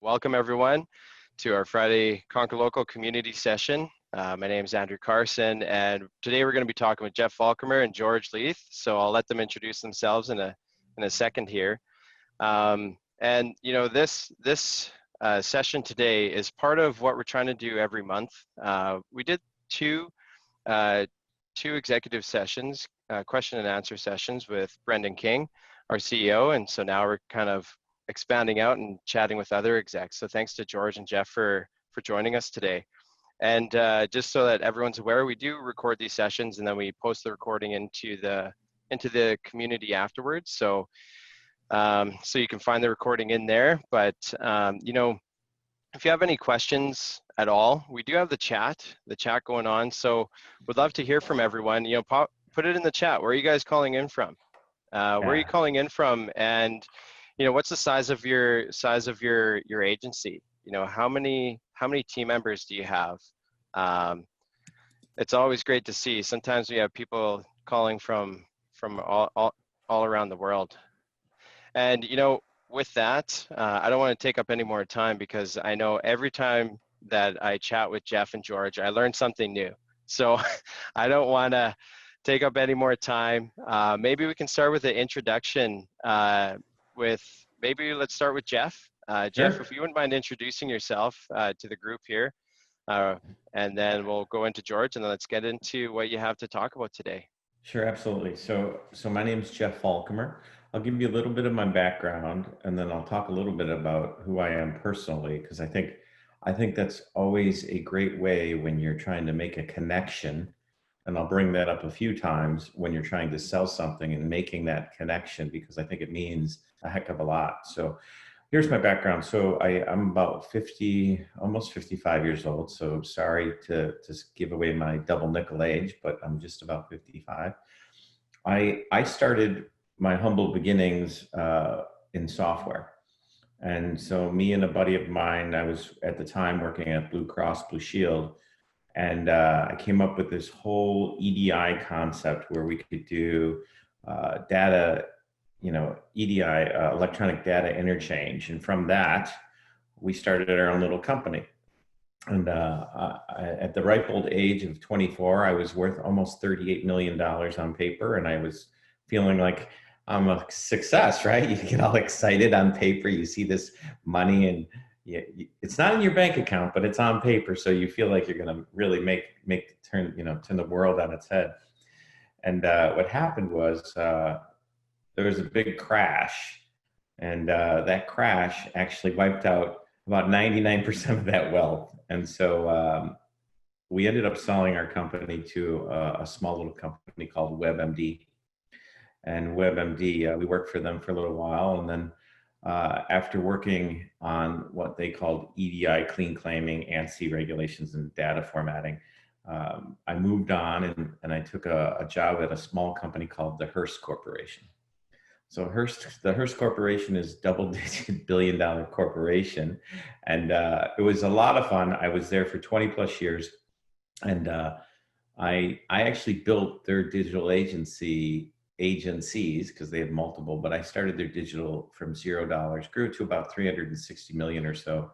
welcome everyone to our Friday Conquer Local community session. My name is Andrew Carson, and today we're going to be talking with Jeff Falcomer and George Leith. So I'll let them introduce themselves in a second here. And you know, this session today is part of what we're trying to do every month. We did two executive sessions, question and answer sessions with Brendan King, our CEO, and so now we're kind of expanding out and chatting with other execs. So thanks to George and Jeff for joining us today. And just so that everyone's aware, we do record these sessions and then we post the recording into the community afterwards. So so you can find the recording in there. But you know, if you have any questions at all, we do have the chat going on. So we'd love to hear from everyone. You know, put it in the chat. Where are you guys calling in from? Where are you calling in from? And you know, what's the size of your agency? You know, how many team members do you have? It's always great to see. Sometimes we have people calling from all around the world. And you know, with that, I don't want to take up any more time because I know every time that I chat with Jeff and George, I learn something new. So I don't want to take up any more time. Maybe we can start with the introduction. Maybe let's start with Jeff. Jeff, Sure. if you wouldn't mind introducing yourself to the group here, and then we'll go into George, and then let's get into what you have to talk about today. Sure, absolutely. So my name is Jeff Falcomer. I'll give you a little bit of my background, and then I'll talk a little bit about who I am personally, because I think that's always a great way when you're trying to make a connection. And I'll bring that up a few times when you're trying to sell something and making that connection, because I think it means a heck of a lot. So here's my background. So I'm about 50, almost 55 years old. So sorry to give away my double nickel age, but I'm just about 55. I started my humble beginnings in software. And so me and a buddy of mine, I was at the time working at Blue Cross Blue Shield, and I came up with this whole EDI concept where we could do data, you know, EDI, electronic data interchange. And from that, we started our own little company. And at the ripe old age of 24, I was worth almost $38 million on paper. And I was feeling like I'm a success, right? You get all excited on paper. You see this money and it's not in your bank account, but it's on paper. So you feel like you're going to really turn the world on its head. And what happened was there was a big crash, and that crash actually wiped out about 99% of that wealth. And so we ended up selling our company to a small little company called WebMD. And WebMD, we worked for them for a little while, and then after working on what they called EDI, clean claiming, ANSI regulations, and data formatting, I moved on and I took a job at a small company called the Hearst Corporation. So the Hearst Corporation is double-digit billion-dollar corporation, and it was a lot of fun. I was there for 20 plus years, and I actually built their digital agencies, because they had multiple, but I started their digital from $0, grew to about 360 million or so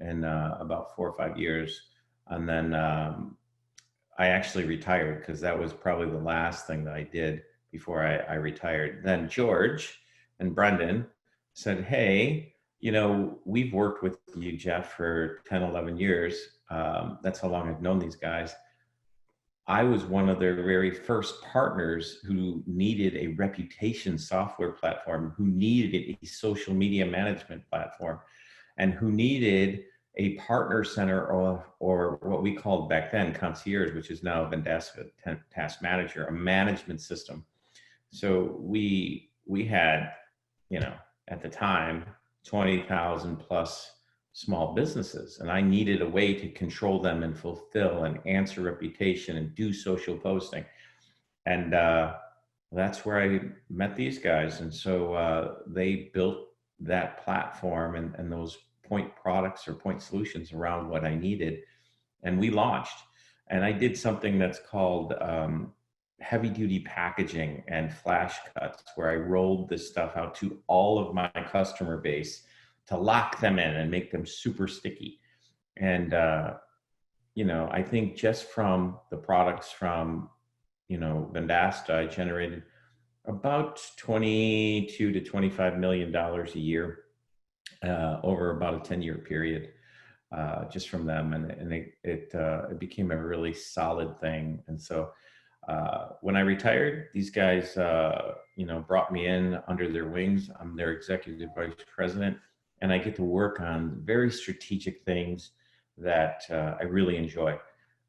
in about 4 or 5 years. And then I actually retired, because that was probably the last thing that I did before I retired. Then George and Brendan said, hey, you know, we've worked with you, Jeff, for 10, 11 years. That's how long I've known these guys. I was one of their very first partners who needed a reputation software platform, who needed a social media management platform, and who needed a partner center, or what we called back then concierge, which is now Vendasta Task Manager, a management system. So we had, you know, at the time, 20,000 plus small businesses, and I needed a way to control them and fulfill and answer reputation and do social posting. And that's where I met these guys. And so they built that platform and those point products or point solutions around what I needed. And we launched. And I did something that's called heavy duty packaging and flash cuts, where I rolled this stuff out to all of my customer base lock them in and make them super sticky. And, I think just from the products from, Vendasta, I generated about 22 to $25 million a year over about a 10-year period, just from them, and it became a really solid thing. And so when I retired, these guys brought me in under their wings. I'm their executive vice president, and I get to work on very strategic things that I really enjoy.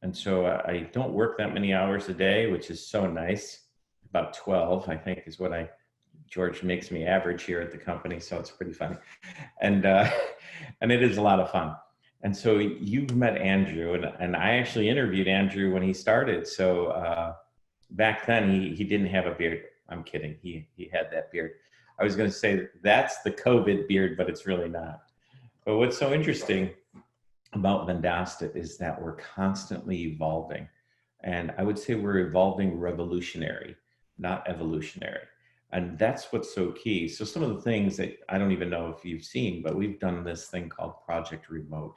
And so I don't work that many hours a day, which is so nice. About 12, I think, is what George makes me average here at the company. So it's pretty funny. And, and it is a lot of fun. And so you've met Andrew, and I actually interviewed Andrew when he started. So back then he didn't have a beard. I'm kidding. He had that beard. I was going to say that's the COVID beard, but it's really not. But what's so interesting about Vendasta is that we're constantly evolving. And I would say we're evolving revolutionary, not evolutionary. And that's what's so key. So some of the things that I don't even know if you've seen, but we've done this thing called Project Remote.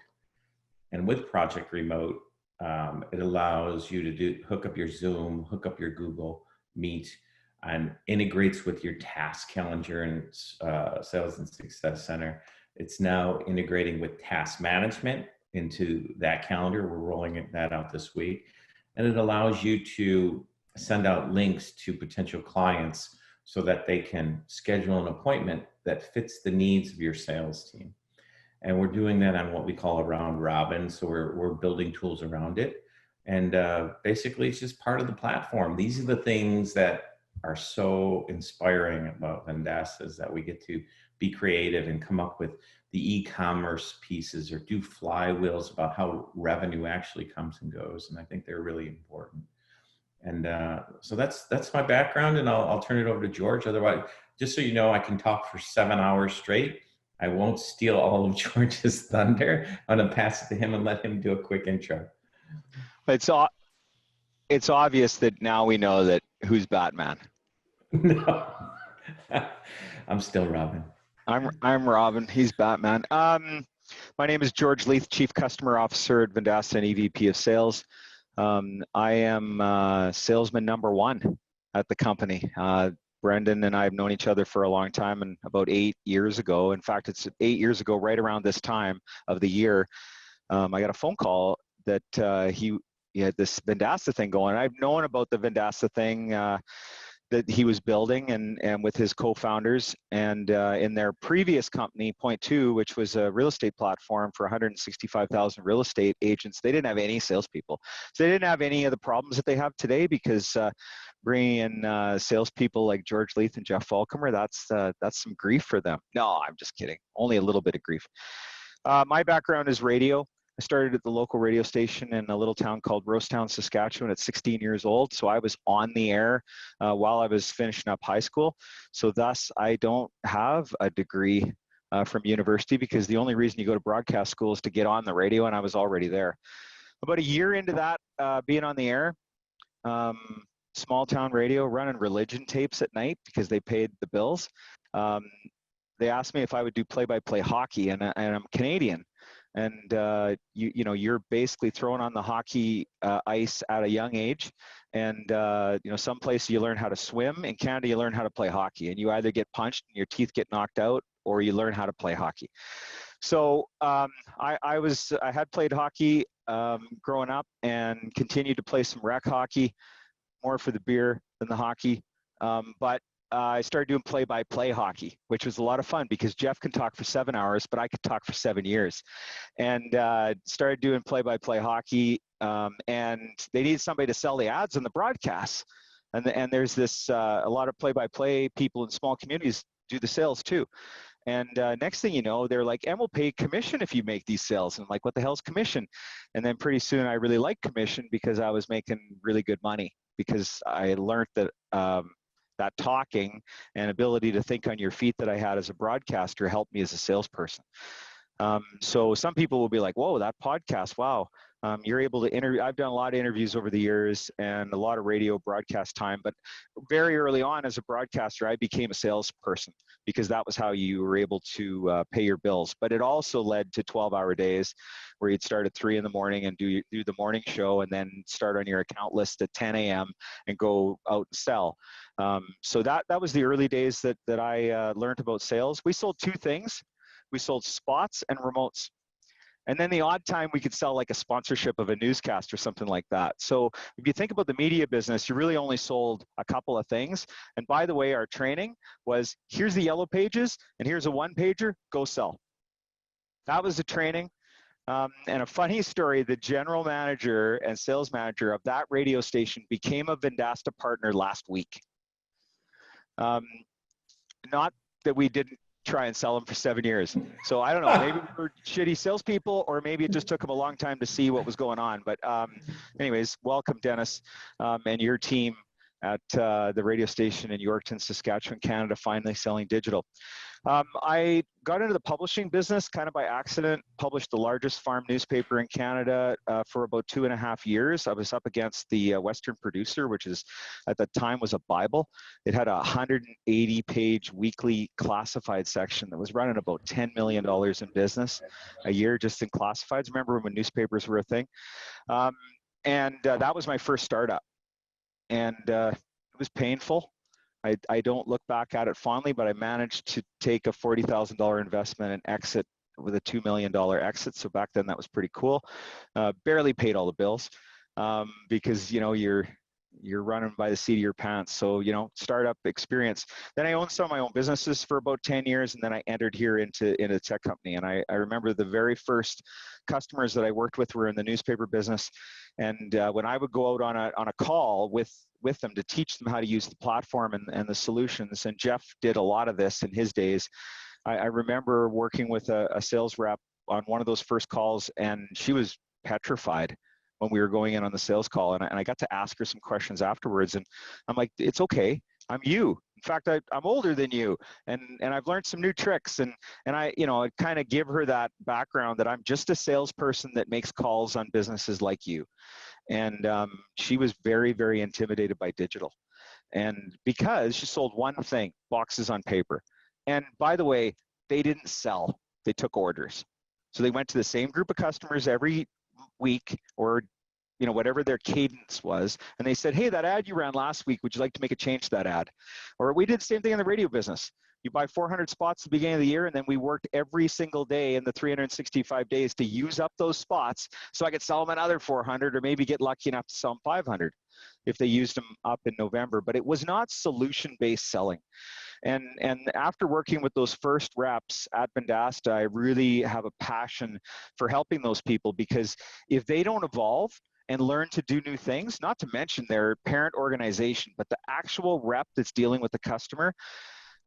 And with Project Remote, it allows you to hook up your Zoom, hook up your Google Meet, and integrates with your task calendar and Sales and Success Center. It's now integrating with task management into that calendar. We're rolling that out this week. And it allows you to send out links to potential clients so that they can schedule an appointment that fits the needs of your sales team. And we're doing that on what we call a round robin. So we're building tools around it. And basically, it's just part of the platform. These are the things that are so inspiring about Vendasta, is that we get to be creative and come up with the e-commerce pieces or do flywheels about how revenue actually comes and goes. And I think they're really important. And so that's my background, and I'll turn it over to George. Otherwise, just so you know, I can talk for 7 hours straight. I won't steal all of George's thunder. I'm going to pass it to him and let him do a quick intro. It's obvious that now we know that who's Batman. No, I'm still Robin. I'm Robin. He's Batman. My name is George Leith, Chief Customer Officer at Vendasta and EVP of Sales. I am salesman number one at the company. Brendan and I have known each other for a long time, and about 8 years ago, in fact, it's 8 years ago, right around this time of the year, I got a phone call that he had this Vendasta thing going. I've known about the Vendasta thing that he was building and with his co-founders, and in their previous company, Point Two, which was a real estate platform for 165,000 real estate agents, they didn't have any salespeople. So they didn't have any of the problems that they have today, because bringing in salespeople like George Leith and Jeff Falcomer, that's some grief for them. No, I'm just kidding. Only a little bit of grief. My background is radio. I started at the local radio station in a little town called Rosetown, Saskatchewan at 16 years old. So I was on the air while I was finishing up high school. So thus, I don't have a degree from university, because the only reason you go to broadcast school is to get on the radio, and I was already there. About a year into that, being on the air, small town radio, running religion tapes at night because they paid the bills. They asked me if I would do play-by-play hockey, and I'm Canadian. And you're basically thrown on the hockey ice at a young age, and some places you learn how to swim. In Canada, you learn how to play hockey, and you either get punched and your teeth get knocked out, or you learn how to play hockey. So I had played hockey growing up, and continued to play some rec hockey, more for the beer than the hockey, but I started doing play-by-play hockey, which was a lot of fun, because Jeff can talk for 7 hours, but I could talk for 7 years. And started doing play-by-play hockey, and they needed somebody to sell the ads and the broadcasts. And there's this, a lot of play-by-play people in small communities do the sales too. And next thing you know, they're like, and we'll pay commission if you make these sales. And I'm like, what the hell's commission? And then pretty soon I really liked commission, because I was making really good money, because I learned that that talking and ability to think on your feet that I had as a broadcaster helped me as a salesperson. So some people will be like, whoa, that podcast, wow, You're able to interview. I've done a lot of interviews over the years and a lot of radio broadcast time, but very early on as a broadcaster, I became a salesperson because that was how you were able to pay your bills. But it also led to 12-hour days where you'd start at 3 in the morning and do the morning show and then start on your account list at 10 a.m. and go out and sell. So that was the early days that I learned about sales. We sold two things. We sold spots and remotes. And then the odd time we could sell like a sponsorship of a newscast or something like that. So if you think about the media business, you really only sold a couple of things. And by the way, our training was, here's the yellow pages and here's a one pager, go sell. That was the training. And a funny story, the general manager and sales manager of that radio station became a Vendasta partner last week. Not that we didn't try and sell them for 7 years. So I don't know, maybe we were shitty salespeople, or maybe it just took them a long time to see what was going on. But anyways, welcome, Dennis, and your team at the radio station in Yorkton, Saskatchewan, Canada, finally selling digital. I got into the publishing business kind of by accident, published the largest farm newspaper in Canada for about 2.5 years. I was up against the Western Producer, which is at the time was a Bible. It had a 180-page weekly classified section that was running about $10 million in business a year just in classifieds. Remember when newspapers were a thing? That was my first startup. And it was painful. I don't look back at it fondly, but I managed to take a $40,000 investment and exit with a $2 million exit. So back then that was pretty cool. Barely paid all the bills because, you know, you're running by the seat of your pants. So, you know, startup experience. Then I owned some of my own businesses for about 10 years. And then I entered here into a tech company. And I remember the very first customers that I worked with were in the newspaper business. And when I would go out on a call with them to teach them how to use the platform and the solutions, and Jeff did a lot of this in his days. I remember working with a sales rep on one of those first calls, and she was petrified when we were going in on the sales call. And I got to ask her some questions afterwards. And I'm like, it's okay. I'm you. In fact, I'm older than you. And I've learned some new tricks. And I, you know, I kind of give her that background that I'm just a salesperson that makes calls on businesses like you. And she was very, very intimidated by digital. And because she sold one thing, boxes on paper. And by the way, they didn't sell, they took orders. So they went to the same group of customers every week, or you know, whatever their cadence was, and they said, hey, that ad you ran last week, would you like to make a change to that ad? Or we did the same thing in the radio business. You buy 400 spots at the beginning of the year, and then we worked every single day in the 365 days to use up those spots so I could sell them another 400, or maybe get lucky enough to sell them 500 if they used them up in November. But it was not solution-based selling. And after working with those first reps at Vendasta, I really have a passion for helping those people, because if they don't evolve and learn to do new things, not to mention their parent organization, but the actual rep that's dealing with the customer,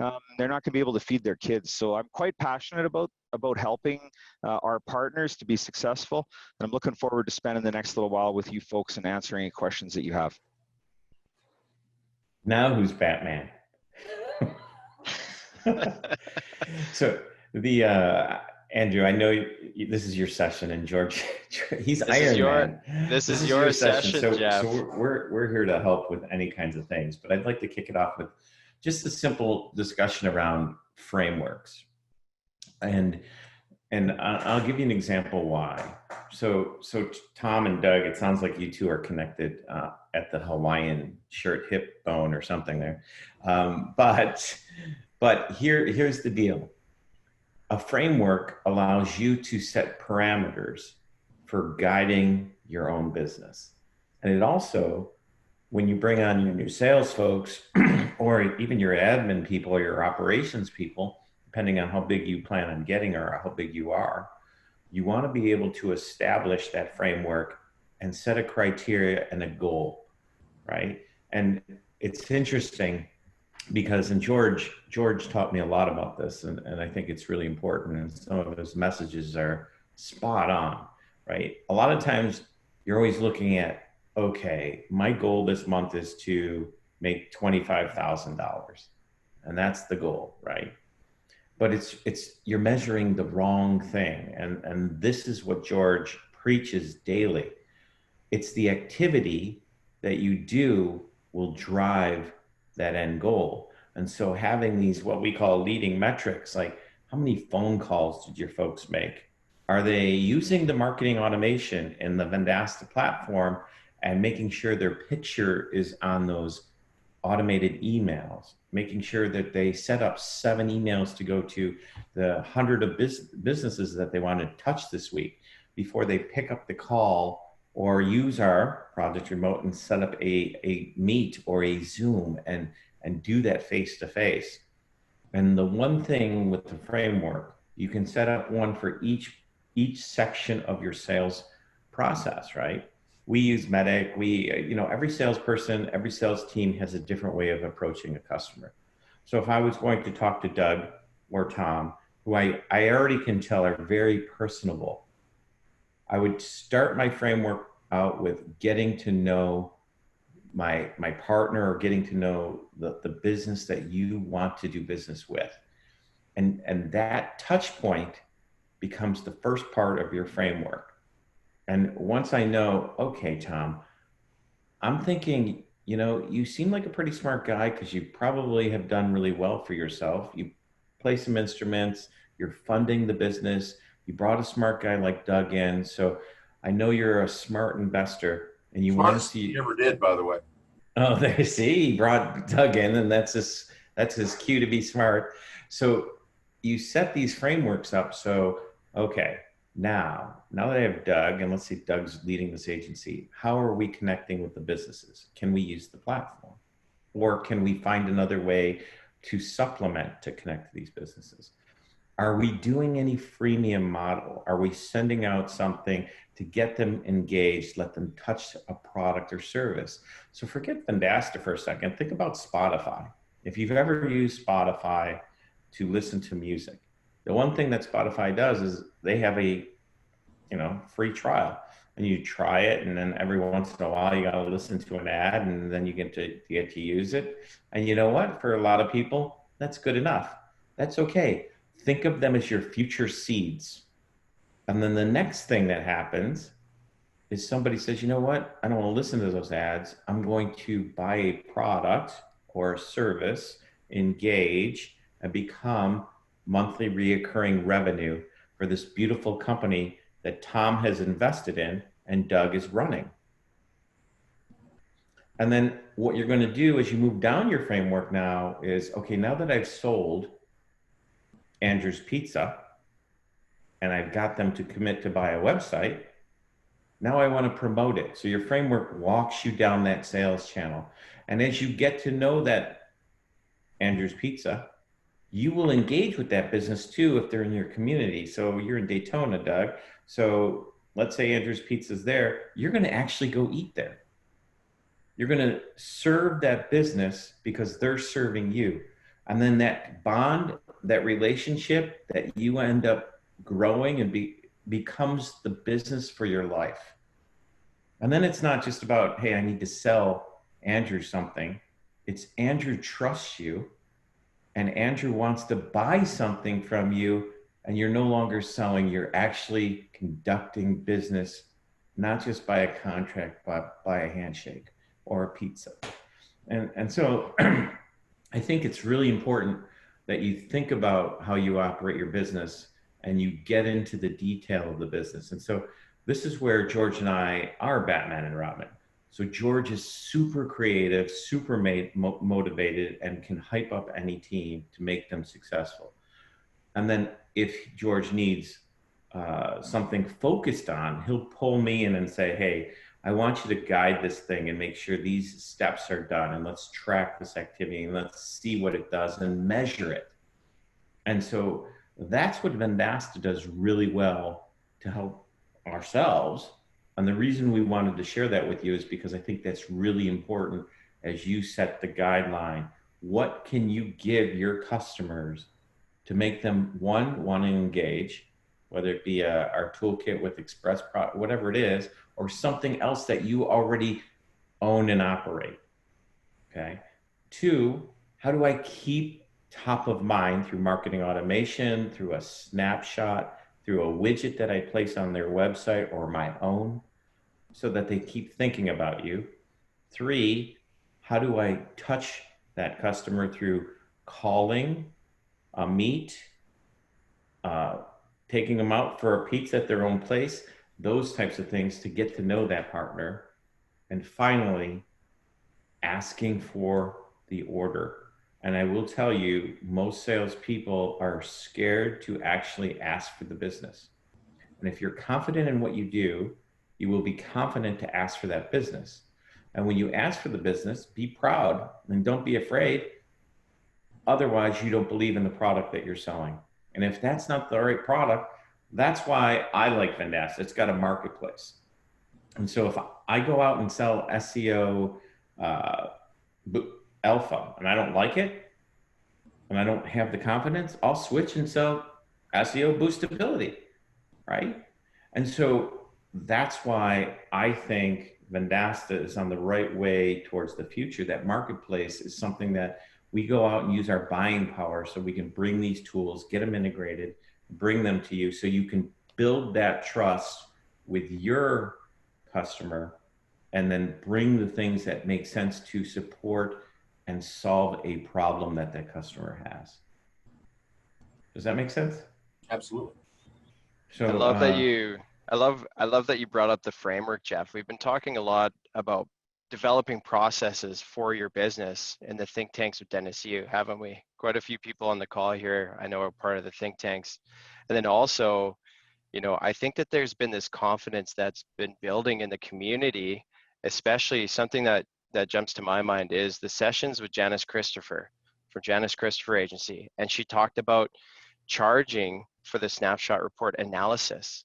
they're not going to be able to feed their kids. So I'm quite passionate about helping our partners to be successful. And I'm looking forward to spending the next little while with you folks and answering any questions that you have. Now who's Batman? So the Andrew, I know this is your session, and George, he's Iron Man. This is your session, so, Jeff. So we're here to help with any kinds of things, but I'd like to kick it off with just a simple discussion around frameworks, and I'll give you an example why. So Tom and Doug, it sounds like you two are connected at the Hawaiian shirt hip bone or something there, but here's the deal. A framework allows you to set parameters for guiding your own business. And it also, when you bring on your new sales folks, or even your admin people or your operations people, depending on how big you plan on getting or how big you are, you want to be able to establish that framework and set a criteria and a goal, right? And it's interesting, because, and George taught me a lot about this, and I think it's really important, and some of his messages are spot on, right? A lot of times you're always looking at, okay, my goal this month is to make $25,000, and that's the goal, right? But it's you're measuring the wrong thing, and this is what George preaches daily. It's the activity that you do will drive that end goal. And so having these, what we call leading metrics, like how many phone calls did your folks make? Are they using the marketing automation in the Vendasta platform and making sure their picture is on those automated emails, making sure that they set up 7 emails to go to the 100 of businesses that they want to touch this week before they pick up the call or use our Project Remote and set up a Meet or a Zoom and do that face to face. And the one thing with the framework, you can set up one for each section of your sales process, right? We use Medic. Every salesperson, every sales team has a different way of approaching a customer. So if I was going to talk to Doug or Tom, who I already can tell are very personable, I would start my framework out with getting to know my partner or getting to know the business that you want to do business with. And that touch point becomes the first part of your framework. And once I know, okay, Tom, I'm thinking, you seem like a pretty smart guy because you probably have done really well for yourself. You play some instruments, you're funding the business, you brought a smart guy like Doug in. So I know you're a smart investor and you want to see. You ever did, by the way. Oh, there you see, he brought Doug in, and that's his cue to be smart. So you set these frameworks up. So, okay, now that I have Doug, and let's say Doug's leading this agency, how are we connecting with the businesses? Can we use the platform? Or can we find another way to supplement to connect to these businesses? Are we doing any freemium model? Are we sending out something to get them engaged, let them touch a product or service? So forget Vendasta for a second. Think about Spotify. If you've ever used Spotify to listen to music, the one thing that Spotify does is they have a free trial, and you try it, and then every once in a while you got to listen to an ad, and then you get to use it. And you know what? For a lot of people, that's good enough. That's okay. Think of them as your future seeds. And then the next thing that happens is somebody says, you know what? I don't want to listen to those ads. I'm going to buy a product or a service, engage, and become monthly reoccurring revenue for this beautiful company that Tom has invested in and Doug is running. And then what you're going to do as you move down your framework now is, okay, now that I've sold Andrew's Pizza and I've got them to commit to buy a website, now I want to promote it. So your framework walks you down that sales channel. And as you get to know that Andrew's Pizza, you will engage with that business too if they're in your community. So you're in Daytona, Doug. So let's say Andrew's Pizza is there. You're going to actually go eat there. You're going to serve that business because they're serving you. And then that bond, that relationship that you end up growing and becomes the business for your life. And then it's not just about, hey, I need to sell Andrew something. It's Andrew trusts you and Andrew wants to buy something from you, and you're no longer selling, you're actually conducting business, not just by a contract, but by a handshake or a pizza. And so I think it's really important that you think about how you operate your business and you get into the detail of the business. And so this is where George and I are Batman and Robin. So George is super creative, super motivated, and can hype up any team to make them successful. And then if George needs something focused on, he'll pull me in and say, hey, I want you to guide this thing and make sure these steps are done, and let's track this activity and let's see what it does and measure it. And so that's what Vendasta does really well to help ourselves. And the reason we wanted to share that with you is because I think that's really important as you set the guideline. What can you give your customers to make them, one, want to engage, whether it be our toolkit with Express Pro, whatever it is, or something else that you already own and operate, okay? Two, how do I keep top of mind through marketing automation, through a snapshot, through a widget that I place on their website or my own so that they keep thinking about you? 3, how do I touch that customer through calling, a meet, taking them out for a pizza at their own place, those types of things to get to know that partner. And finally, asking for the order. And I will tell you, most salespeople are scared to actually ask for the business. And if you're confident in what you do, you will be confident to ask for that business. And when you ask for the business, be proud and don't be afraid. Otherwise, you don't believe in the product that you're selling. And if that's not the right product, that's why I like Vendasta. It's got a marketplace. And so if I go out and sell SEO alpha and I don't like it and I don't have the confidence, I'll switch and sell SEO boostability, right? And so that's why I think Vendasta is on the right way towards the future. That marketplace is something that we go out and use our buying power so we can bring these tools, get them integrated, bring them to you so you can build that trust with your customer and then bring the things that make sense to support and solve a problem that that customer has. Does that make sense? Absolutely. So I love that you brought up the framework, Jeff. We've been talking a lot about developing processes for your business in the think tanks with Dennis Yu, haven't we? Quite a few people on the call here I know are part of the think tanks. And then also, you know, I think that there's been this confidence that's been building in the community, especially something that jumps to my mind is the sessions with Janice Christopher for Janice Christopher Agency. And she talked about charging for the snapshot report analysis.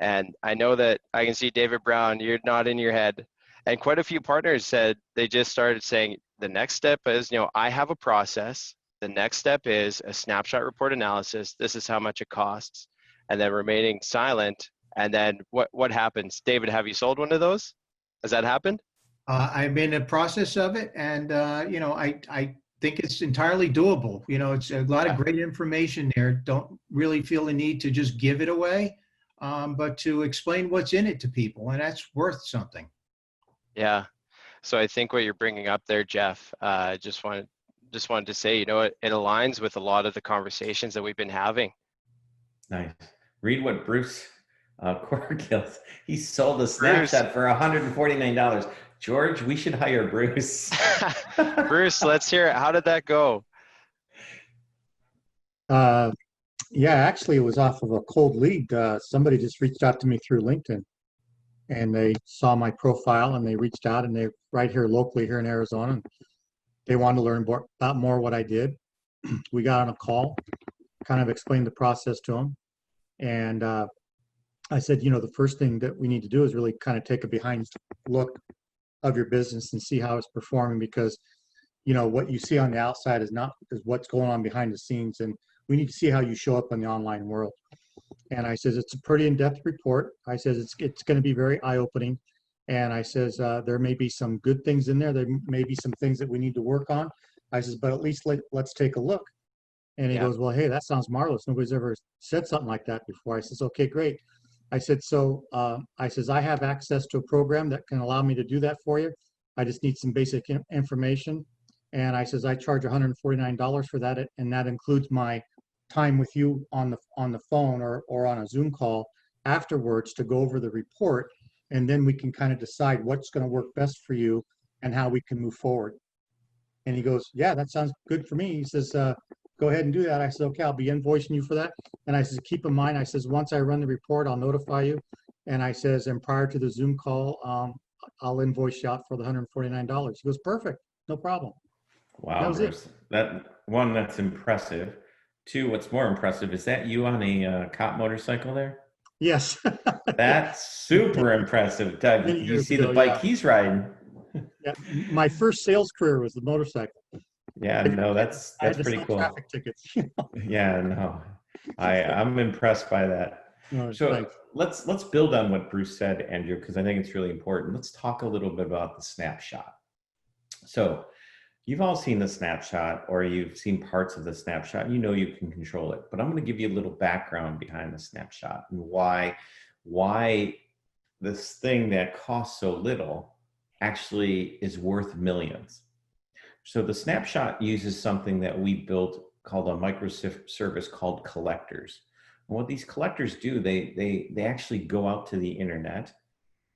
And I know that I can see David Brown, you're nodding your head. And quite a few partners said they just started saying the next step is, you know, I have a process. The next step is a snapshot report analysis. This is how much it costs. And then remaining silent. And then what happens? David, have you sold one of those? Has that happened? I'm in the process of it, and you know, I think it's entirely doable. You know, it's a lot of great information there. Don't really feel the need to just give it away, but to explain what's in it to people, and that's worth something. Yeah. So I think what you're bringing up there, Jeff, just wanted to say, you know, it aligns with a lot of the conversations that we've been having. nice. Read what Bruce Corkills, he sold a snapshot for $149. George, we should hire Bruce. Bruce, let's hear it. How did that go? Yeah, actually, it was off of a cold lead. Somebody just reached out to me through LinkedIn, and they saw my profile, and they reached out, and they're right here locally here in Arizona. And they wanted to learn about more what I did. We got on a call, kind of explained the process to them, and I said, you know, the first thing that we need to do is really kind of take a behind look of your business and see how it's performing, because, you know, what you see on the outside is what's going on behind the scenes, and we need to see how you show up in the online world. And I says, it's a pretty in-depth report. I says, it's going to be very eye-opening. And I says, there may be some good things in there. There may be some things that we need to work on. I says, but at least let's take a look. And he goes, well, hey, that sounds marvelous. Nobody's ever said something like that before. I says, okay, great. I said, so I says, I have access to a program that can allow me to do that for you. I just need some basic information. And I says, I charge $149 for that. And that includes my time with you on the phone or on a Zoom call afterwards to go over the report. And then we can kind of decide what's going to work best for you and how we can move forward. And he goes, yeah, that sounds good for me. He says, go ahead and do that. I said, okay, I'll be invoicing you for that. And I said, keep in mind, I says, once I run the report, I'll notify you. And I says, and prior to the Zoom call, I'll invoice you out for the $149. He goes, perfect, no problem. Wow, Bruce. That's impressive. 2, what's more impressive, is that you on a cop motorcycle there? Yes. That's super impressive, Doug. You see the bike he's riding. Yeah, my first sales career was the motorcycle. Yeah, no, that's pretty cool. Traffic tickets. Yeah, no, I'm impressed by that. No, So thanks. let's build on what Bruce said, Andrew, because I think it's really important. Let's talk a little bit about the snapshot. So You've all seen the snapshot, or you've seen parts of the snapshot. You know you can control it. But I'm going to give you a little background behind the snapshot and why this thing that costs so little actually is worth millions. So the snapshot uses something that we built called a microservice called collectors. And what these collectors do, they actually go out to the internet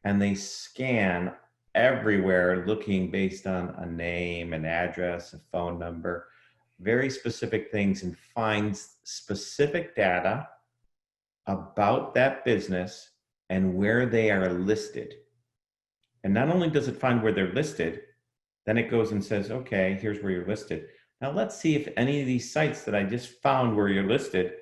and they scan everywhere looking based on a name, an address, a phone number, very specific things, and finds specific data about that business and where they are listed. And not only does it find where they're listed, then it goes and says, okay, here's where you're listed. Now let's see if any of these sites that I just found where you're listed,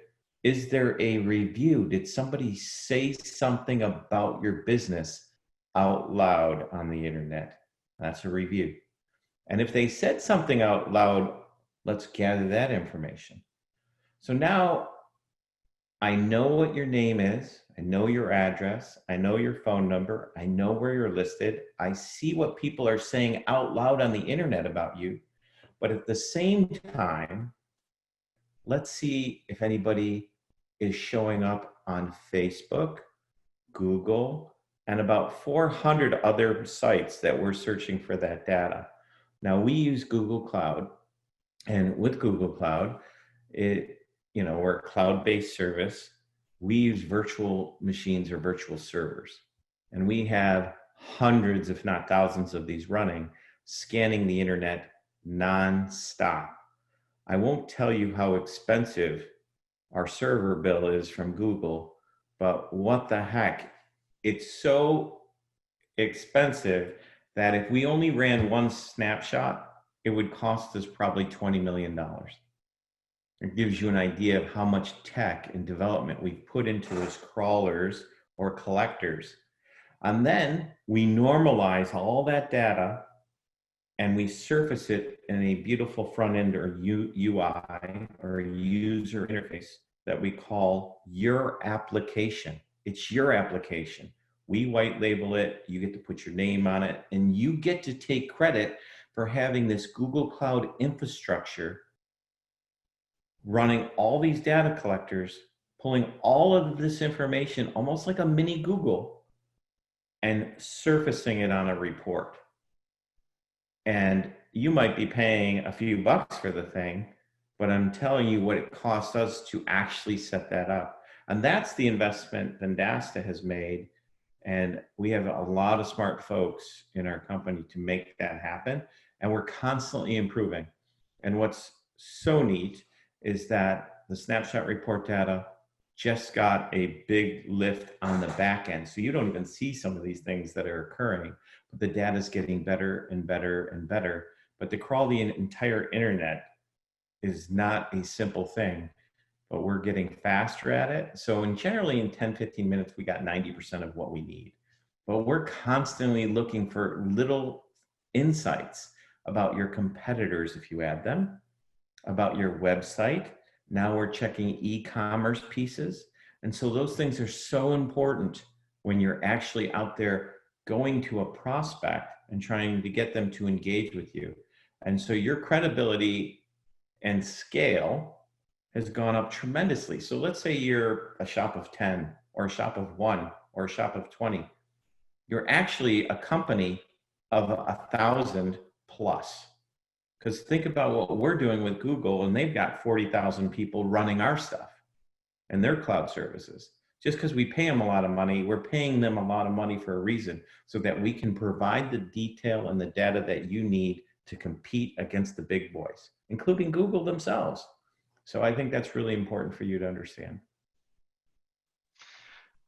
is there a review? Did somebody say something about your business out loud on the internet? That's a review. And if they said something out loud, let's gather that information. So now I know what your name is. I know your address. I know your phone number. I know where you're listed. I see what people are saying out loud on the internet about you. But at the same time, let's see if anybody is showing up on Facebook, Google, and about 400 other sites that we're searching for that data. Now we use Google Cloud, and with Google Cloud, we're a cloud-based service. We use virtual machines or virtual servers, and we have hundreds, if not thousands of these running, scanning the internet non-stop. I won't tell you how expensive our server bill is from Google, but what the heck? It's so expensive that if we only ran one snapshot, it would cost us probably $20 million. It gives you an idea of how much tech and development we've put into those crawlers or collectors. And then we normalize all that data and we surface it in a beautiful front end or UI or user interface that we call your application. It's your application. We white label it, you get to put your name on it, and you get to take credit for having this Google Cloud infrastructure running all these data collectors, pulling all of this information, almost like a mini Google, and surfacing it on a report. And you might be paying a few bucks for the thing, but I'm telling you what it costs us to actually set that up. And that's the investment Vendasta has made. And we have a lot of smart folks in our company to make that happen. And we're constantly improving. And what's so neat is that the snapshot report data just got a big lift on the back end. So you don't even see some of these things that are occurring, but the data is getting better and better and better. But to crawl the entire internet is not a simple thing, but we're getting faster at it. So generally in 10, 15 minutes, we got 90% of what we need. But we're constantly looking for little insights about your competitors, if you add them, about your website. Now we're checking e-commerce pieces. And so those things are so important when you're actually out there going to a prospect and trying to get them to engage with you. And so your credibility and scale has gone up tremendously. So let's say you're a shop of 10 or a shop of 1 or a shop of 20. You're actually a company of 1,000 plus. Because think about what we're doing with Google, and they've got 40,000 people running our stuff and their cloud services. Just because we pay them a lot of money, we're paying them a lot of money for a reason, so that we can provide the detail and the data that you need to compete against the big boys, including Google themselves. So I think that's really important for you to understand.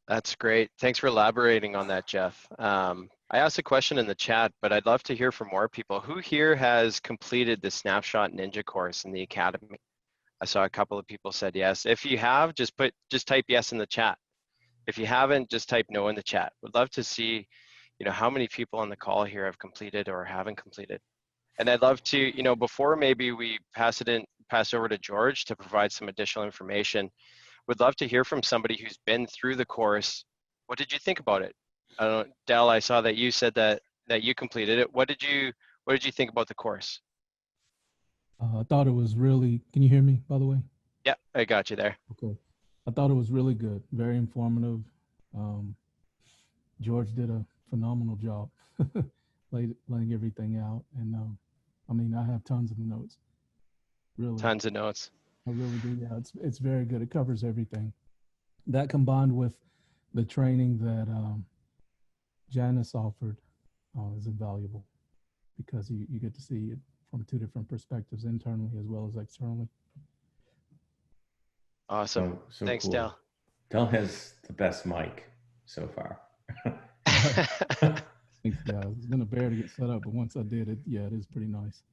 That's great. Thanks for elaborating on that, Jeff. I asked a question in the chat, but I'd love to hear from more people. Who here has completed the Snapshot Ninja course in the Academy? I saw a couple of people said yes. If you have, just type yes in the chat. If you haven't, just type no in the chat. Would love to see, how many people on the call here have completed or haven't completed. And I'd love to, before maybe we pass over to George to provide some additional information, would love to hear from somebody who's been through the course. What did you think about it? I don't know, Del, I saw that you said that you completed it. What did you think about the course? I thought it was really, can you hear me, by the way? Yeah, I got you there. Okay. I thought it was really good, very informative. Um, George did a phenomenal job laying everything out. And I mean, I have tons of notes, really. Tons of notes. I really do. Yeah, it's very good. It covers everything. That combined with the training that Janice offered is invaluable because you get to see it from two different perspectives, internally as well as externally. Awesome. So Thanks, cool. Dale. Dell has the best mic so far. Thanks, guys. It's been a bear to get set up, but once I did it, yeah, it is pretty nice.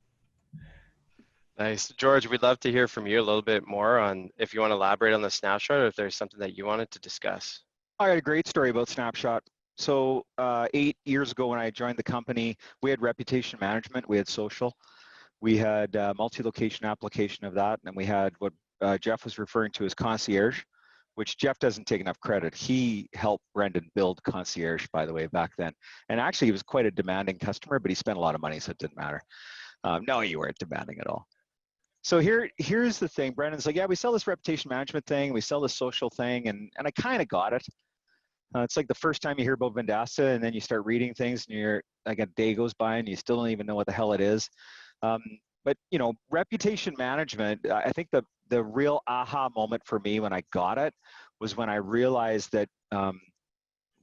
Nice. George, we'd love to hear from you a little bit more on if you want to elaborate on the snapshot or if there's something that you wanted to discuss. I got a great story about Snapshot. So 8 years ago when I joined the company, we had reputation management, we had social, we had multi-location application of that, and we had what Jeff was referring to as concierge, which Jeff doesn't take enough credit. He helped Brendan build concierge, by the way, back then. And actually, he was quite a demanding customer, but he spent a lot of money, so it didn't matter. No, you weren't demanding at all. So here's the thing. Brendan's like, yeah, we sell this reputation management thing, we sell this social thing, and I kind of got it. It's like the first time you hear about Vendasta, and then you start reading things, and you're like a day goes by, and you still don't even know what the hell it is. But you know, reputation management. I think the real aha moment for me when I got it was when I realized that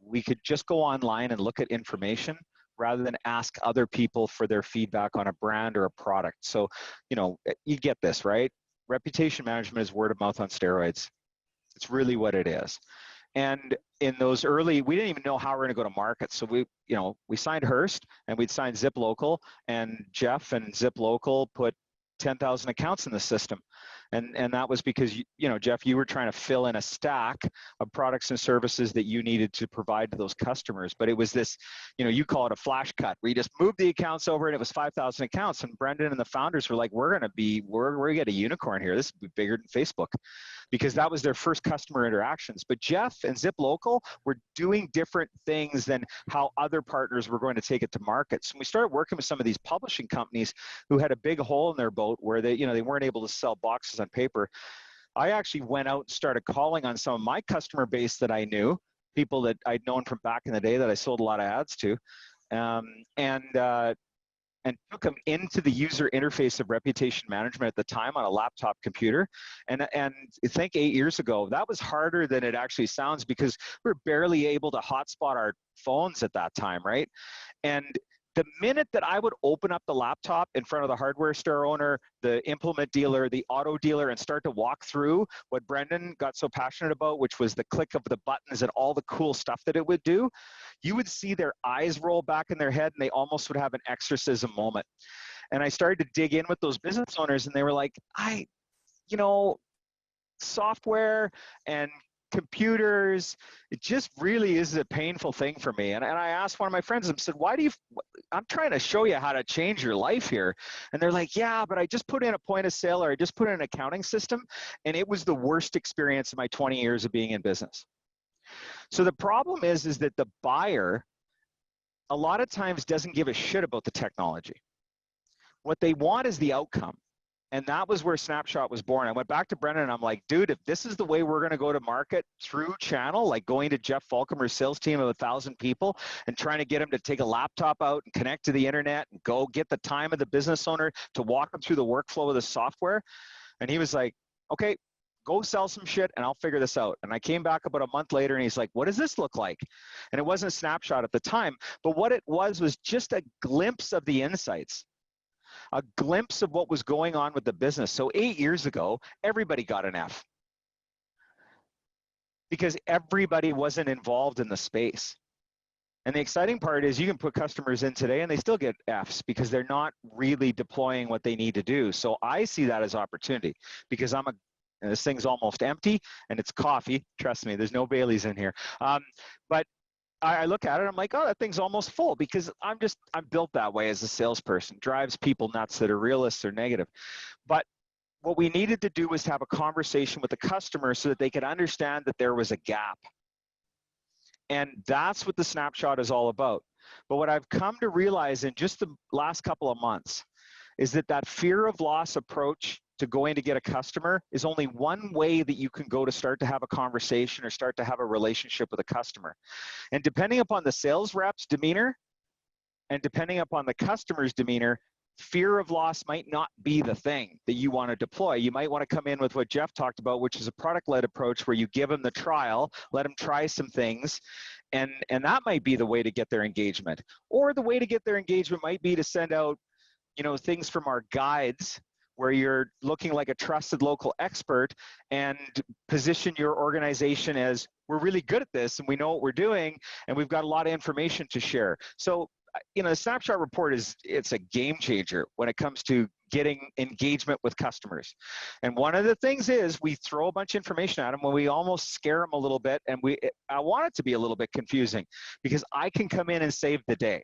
we could just go online and look at information rather than ask other people for their feedback on a brand or a product. So, you know, you get this, right? Reputation management is word of mouth on steroids. It's really what it is. And in those early, we didn't even know how we're going to go to market. So we signed Hearst and we'd signed Zip Local, and Jeff and Zip Local put 10,000 accounts in the system. And that was because, you know, Jeff, you were trying to fill in a stack of products and services that you needed to provide to those customers. But it was this, you know, you call it a flash cut, where you just moved the accounts over and it was 5,000 accounts. And Brendan and the founders were like, we're going to get a unicorn here. This will be bigger than Facebook, because that was their first customer interactions. But Jeff and Zip Local were doing different things than how other partners were going to take it to market. So we started working with some of these publishing companies who had a big hole in their boat where they weren't able to sell boxes on paper. I actually went out and started calling on some of my customer base that I knew, people that I'd known from back in the day that I sold a lot of ads to, and took them into the user interface of reputation management at the time on a laptop computer. And I think 8 years ago, that was harder than it actually sounds, because we were barely able to hotspot our phones at that time, right? And the minute that I would open up the laptop in front of the hardware store owner, the implement dealer, the auto dealer, and start to walk through what Brendan got so passionate about, which was the click of the buttons and all the cool stuff that it would do, you would see their eyes roll back in their head and they almost would have an exorcism moment. And I started to dig in with those business owners, and they were like, software and computers, it just really is a painful thing for me. And I asked one of my friends, I said, I'm trying to show you how to change your life here. And they're like, yeah, but I just put in a point of sale, or I just put in an accounting system, and it was the worst experience of my 20 years of being in business. So the problem is that the buyer a lot of times doesn't give a shit about the technology. What they want is the outcome. And that was where Snapshot was born. I went back to Brendan and I'm like, dude, if this is the way we're going to go to market through channel, like going to Jeff Falcomer's sales team of 1,000 people and trying to get them to take a laptop out and connect to the internet and go get the time of the business owner to walk them through the workflow of the software. And he was like, okay, go sell some shit and I'll figure this out. And I came back about a month later and he's like, what does this look like? And it wasn't Snapshot at the time, but what it was just a glimpse of the insights. A glimpse of what was going on with the business. So 8 years ago, everybody got an F because everybody wasn't involved in the space. And the exciting part is you can put customers in today and they still get Fs because they're not really deploying what they need to do. So I see that as opportunity, because this thing's almost empty and it's coffee. Trust me, there's no Baileys in here. But I look at it, I'm like, oh, that thing's almost full, because I'm built that way as a salesperson. Drives people nuts that are realists or negative. But what we needed to do was have a conversation with the customer so that they could understand that there was a gap. And that's what the Snapshot is all about. But what I've come to realize in just the last couple of months, is that that fear of loss approach to going to get a customer is only one way that you can go to start to have a conversation or start to have a relationship with a customer. And depending upon the sales rep's demeanor and depending upon the customer's demeanor, fear of loss might not be the thing that you want to deploy. You might want to come in with what Jeff talked about, which is a product-led approach where you give them the trial, let them try some things, and that might be the way to get their engagement. Or the way to get their engagement might be to send out, you know, things from our guides where you're looking like a trusted local expert and position your organization as, we're really good at this and we know what we're doing and we've got a lot of information to share. So, you know, the snapshot report it's a game changer when it comes to getting engagement with customers. And one of the things is we throw a bunch of information at them when we almost scare them a little bit, and I want it to be a little bit confusing because I can come in and save the day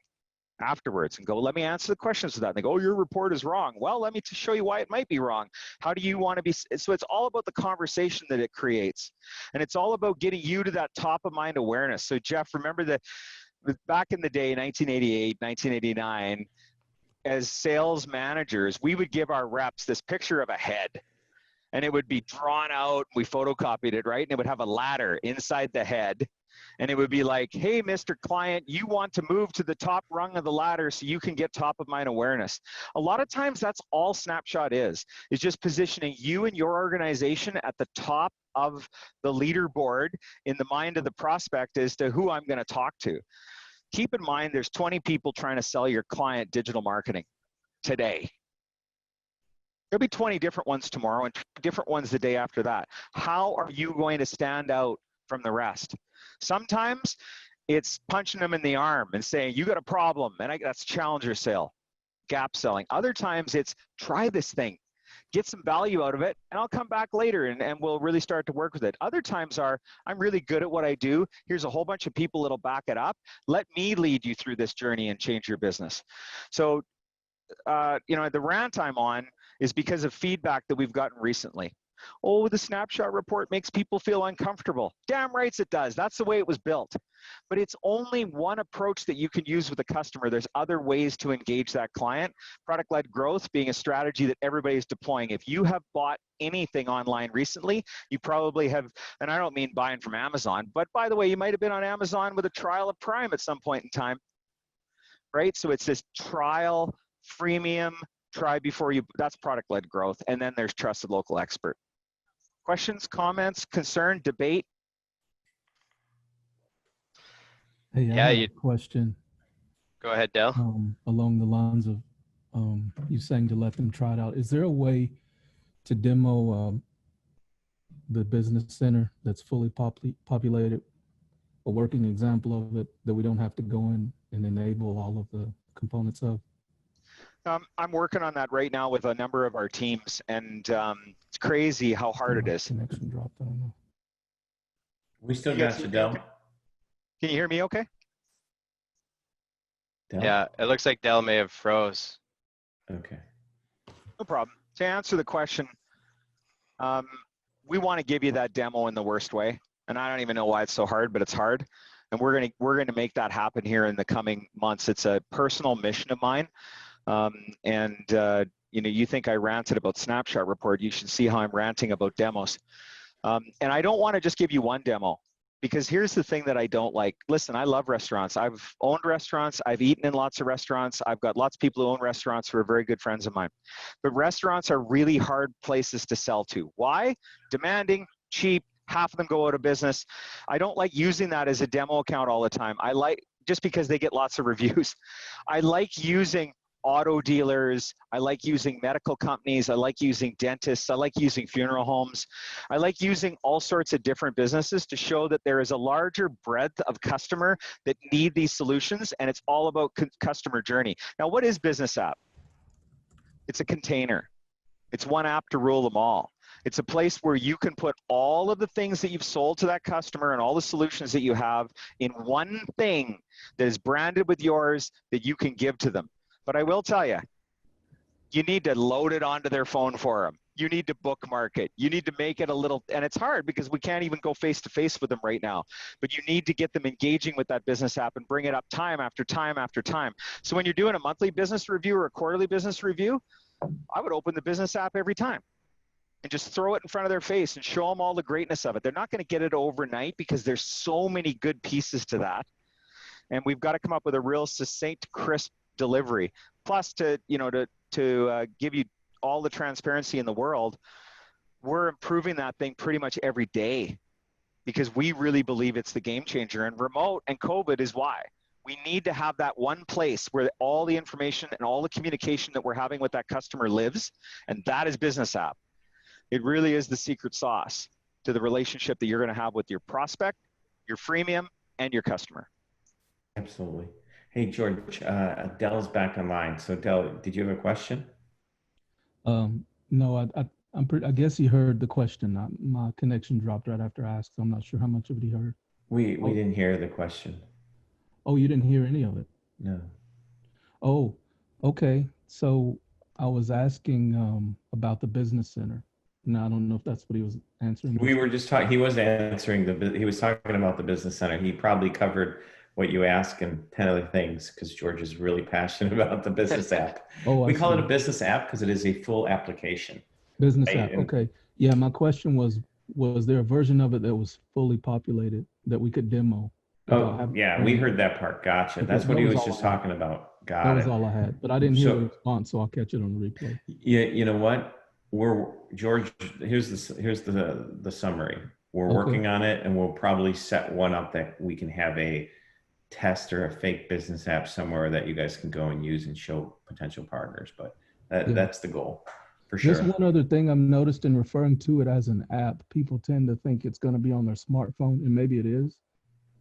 afterwards and go, let me answer the questions to that. And they go, oh, your report is wrong. Well, let me show you why it might be wrong. How do you want to be? So it's all about the conversation that it creates. And it's all about getting you to that top of mind awareness. So Jeff, remember that back in the day, 1988, 1989, as sales managers, we would give our reps this picture of a head. And it would be drawn out. We photocopied it, right? And it would have a ladder inside the head. And it would be like, hey, Mr. Client, you want to move to the top rung of the ladder so you can get top of mind awareness. A lot of times that's all Snapshot is just positioning you and your organization at the top of the leaderboard in the mind of the prospect as to who I'm going to talk to. Keep in mind, there's 20 people trying to sell your client digital marketing today. There'll be 20 different ones tomorrow and different ones the day after that. How are you going to stand out from the rest? Sometimes it's punching them in the arm and saying, you got a problem, and that's challenger sale, gap selling. Other times it's try this thing, get some value out of it, and I'll come back later and we'll really start to work with it. Other times are, I'm really good at what I do. Here's a whole bunch of people that'll back it up. Let me lead you through this journey and change your business. So, you know, the rant I'm on is because of feedback that we've gotten recently. Oh, the snapshot report makes people feel uncomfortable. Damn rights it does. That's the way it was built. But it's only one approach that you can use with a customer. There's other ways to engage that client. Product-led growth being a strategy that everybody's deploying. If you have bought anything online recently, you probably have, and I don't mean buying from Amazon, but by the way, you might have been on Amazon with a trial of Prime at some point in time, right? So it's this trial, freemium, try before you, that's product-led growth. And then there's trusted local expert. Questions, comments, concern, debate? Hey, I have a question. Go ahead, Dale. Along the lines of you saying to let them try it out. Is there a way to demo the business center that's fully populated? A working example of it that we don't have to go in and enable all of the components of? I'm working on that right now with a number of our teams, and it's crazy how hard it is. Connection dropped. I don't know. We still got you, Del. Can you hear me okay? Del? Yeah, it looks like Dell may have froze. Okay. No problem. To answer the question, we want to give you that demo in the worst way, and I don't even know why it's so hard, but it's hard, and we're gonna make that happen here in the coming months. It's a personal mission of mine, you know, you think I ranted about Snapshot Report, you should see how I'm ranting about demos, and I don't want to just give you one demo. Because here's the thing that I don't like. Listen, I love restaurants. I've owned restaurants. I've eaten in lots of restaurants. I've got lots of people who own restaurants who are very good friends of mine. But restaurants are really hard places to sell to. Why? Demanding, cheap, half of them go out of business. I don't like using that as a demo account all the time. I like, just because they get lots of reviews. I like using auto dealers. I like using medical companies. I like using dentists. I like using funeral homes. I like using all sorts of different businesses to show that there is a larger breadth of customer that need these solutions, and it's all about customer journey. Now, what is Business App? It's a container. It's one app to rule them all. It's a place where you can put all of the things that you've sold to that customer and all the solutions that you have in one thing that is branded with yours that you can give to them. But I will tell you, you need to load it onto their phone for them. You need to bookmark it. You need to make it a little, and it's hard because we can't even go face to face with them right now, but you need to get them engaging with that business app and bring it up time after time after time. So when you're doing a monthly business review or a quarterly business review, I would open the business app every time and just throw it in front of their face and show them all the greatness of it. They're not going to get it overnight because there's so many good pieces to that. And we've got to come up with a real succinct, crisp delivery. Plus to give you all the transparency in the world, we're improving that thing pretty much every day because we really believe it's the game changer. And remote and COVID is why. We need to have that one place where all the information and all the communication that we're having with that customer lives, and that is business app. It really is the secret sauce to the relationship that you're going to have with your prospect, your freemium, and your customer. Absolutely. Hey, George, Dell's back online. So Dell, did you have a question? No, I guess he heard the question. My connection dropped right after I asked, so I'm not sure how much of it he heard. We didn't hear the question. Oh, you didn't hear any of it? No. Oh, okay. So I was asking about the business center. Now, I don't know if that's what he was answering. We were just talking, he was answering he was talking about the business center. He probably covered what you asked and 10 other things because George is really passionate about the business app. Oh, we call it a business app because it is a full application. Business app, okay. Yeah, my question was there a version of it that was fully populated that we could demo? Oh, yeah, we heard that part. Gotcha. That's what he was just talking about. Got it. That was all I had, but I didn't hear the response, so I'll catch it on the replay. Yeah, you know what? George, here's the summary. We're working on it, and we'll probably set one up that we can have a test or a fake business app somewhere that you guys can go and use and show potential partners. But that's the goal for sure. Just one other thing I've noticed in referring to it as an app, people tend to think it's going to be on their smartphone, and maybe it is.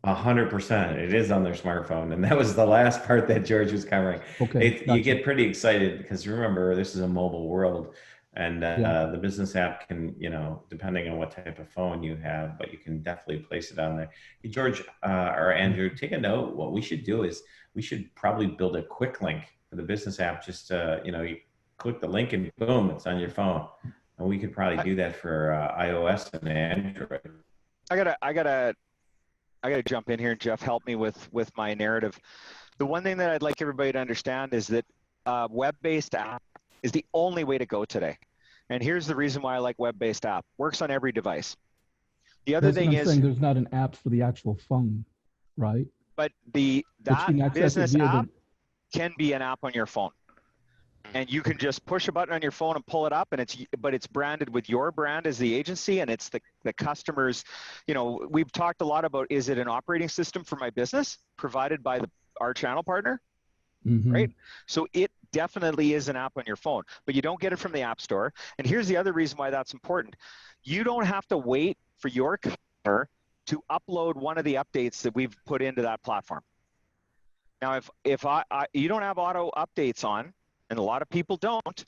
100%. It is on their smartphone. And that was the last part that George was covering. Okay. You get pretty excited because remember, this is a mobile world. And the business app can, depending on what type of phone you have, but you can definitely place it on there. Hey, George or Andrew, take a note. What we should do is we should probably build a quick link for the business app. Just, you click the link and boom, it's on your phone. And we could probably do that for iOS and Android. I gotta jump in here, and Jeff, help me with my narrative. The one thing that I'd like everybody to understand is that web-based app is the only way to go today. And here's the reason why I like web-based app. Works on every device. The other thing is there's not an app for the actual phone, right? But that business app can be an app on your phone. And you can just push a button on your phone and pull it up, and it's branded with your brand as the agency, and it's the customers. We've talked a lot about, is it an operating system for my business provided by our channel partner? Mm-hmm. Right? So it definitely is an app on your phone, but you don't get it from the App Store. And here's the other reason why that's important. You don't have to wait for your customer to upload one of the updates that we've put into that platform. Now, if you don't have auto updates on, and a lot of people don't,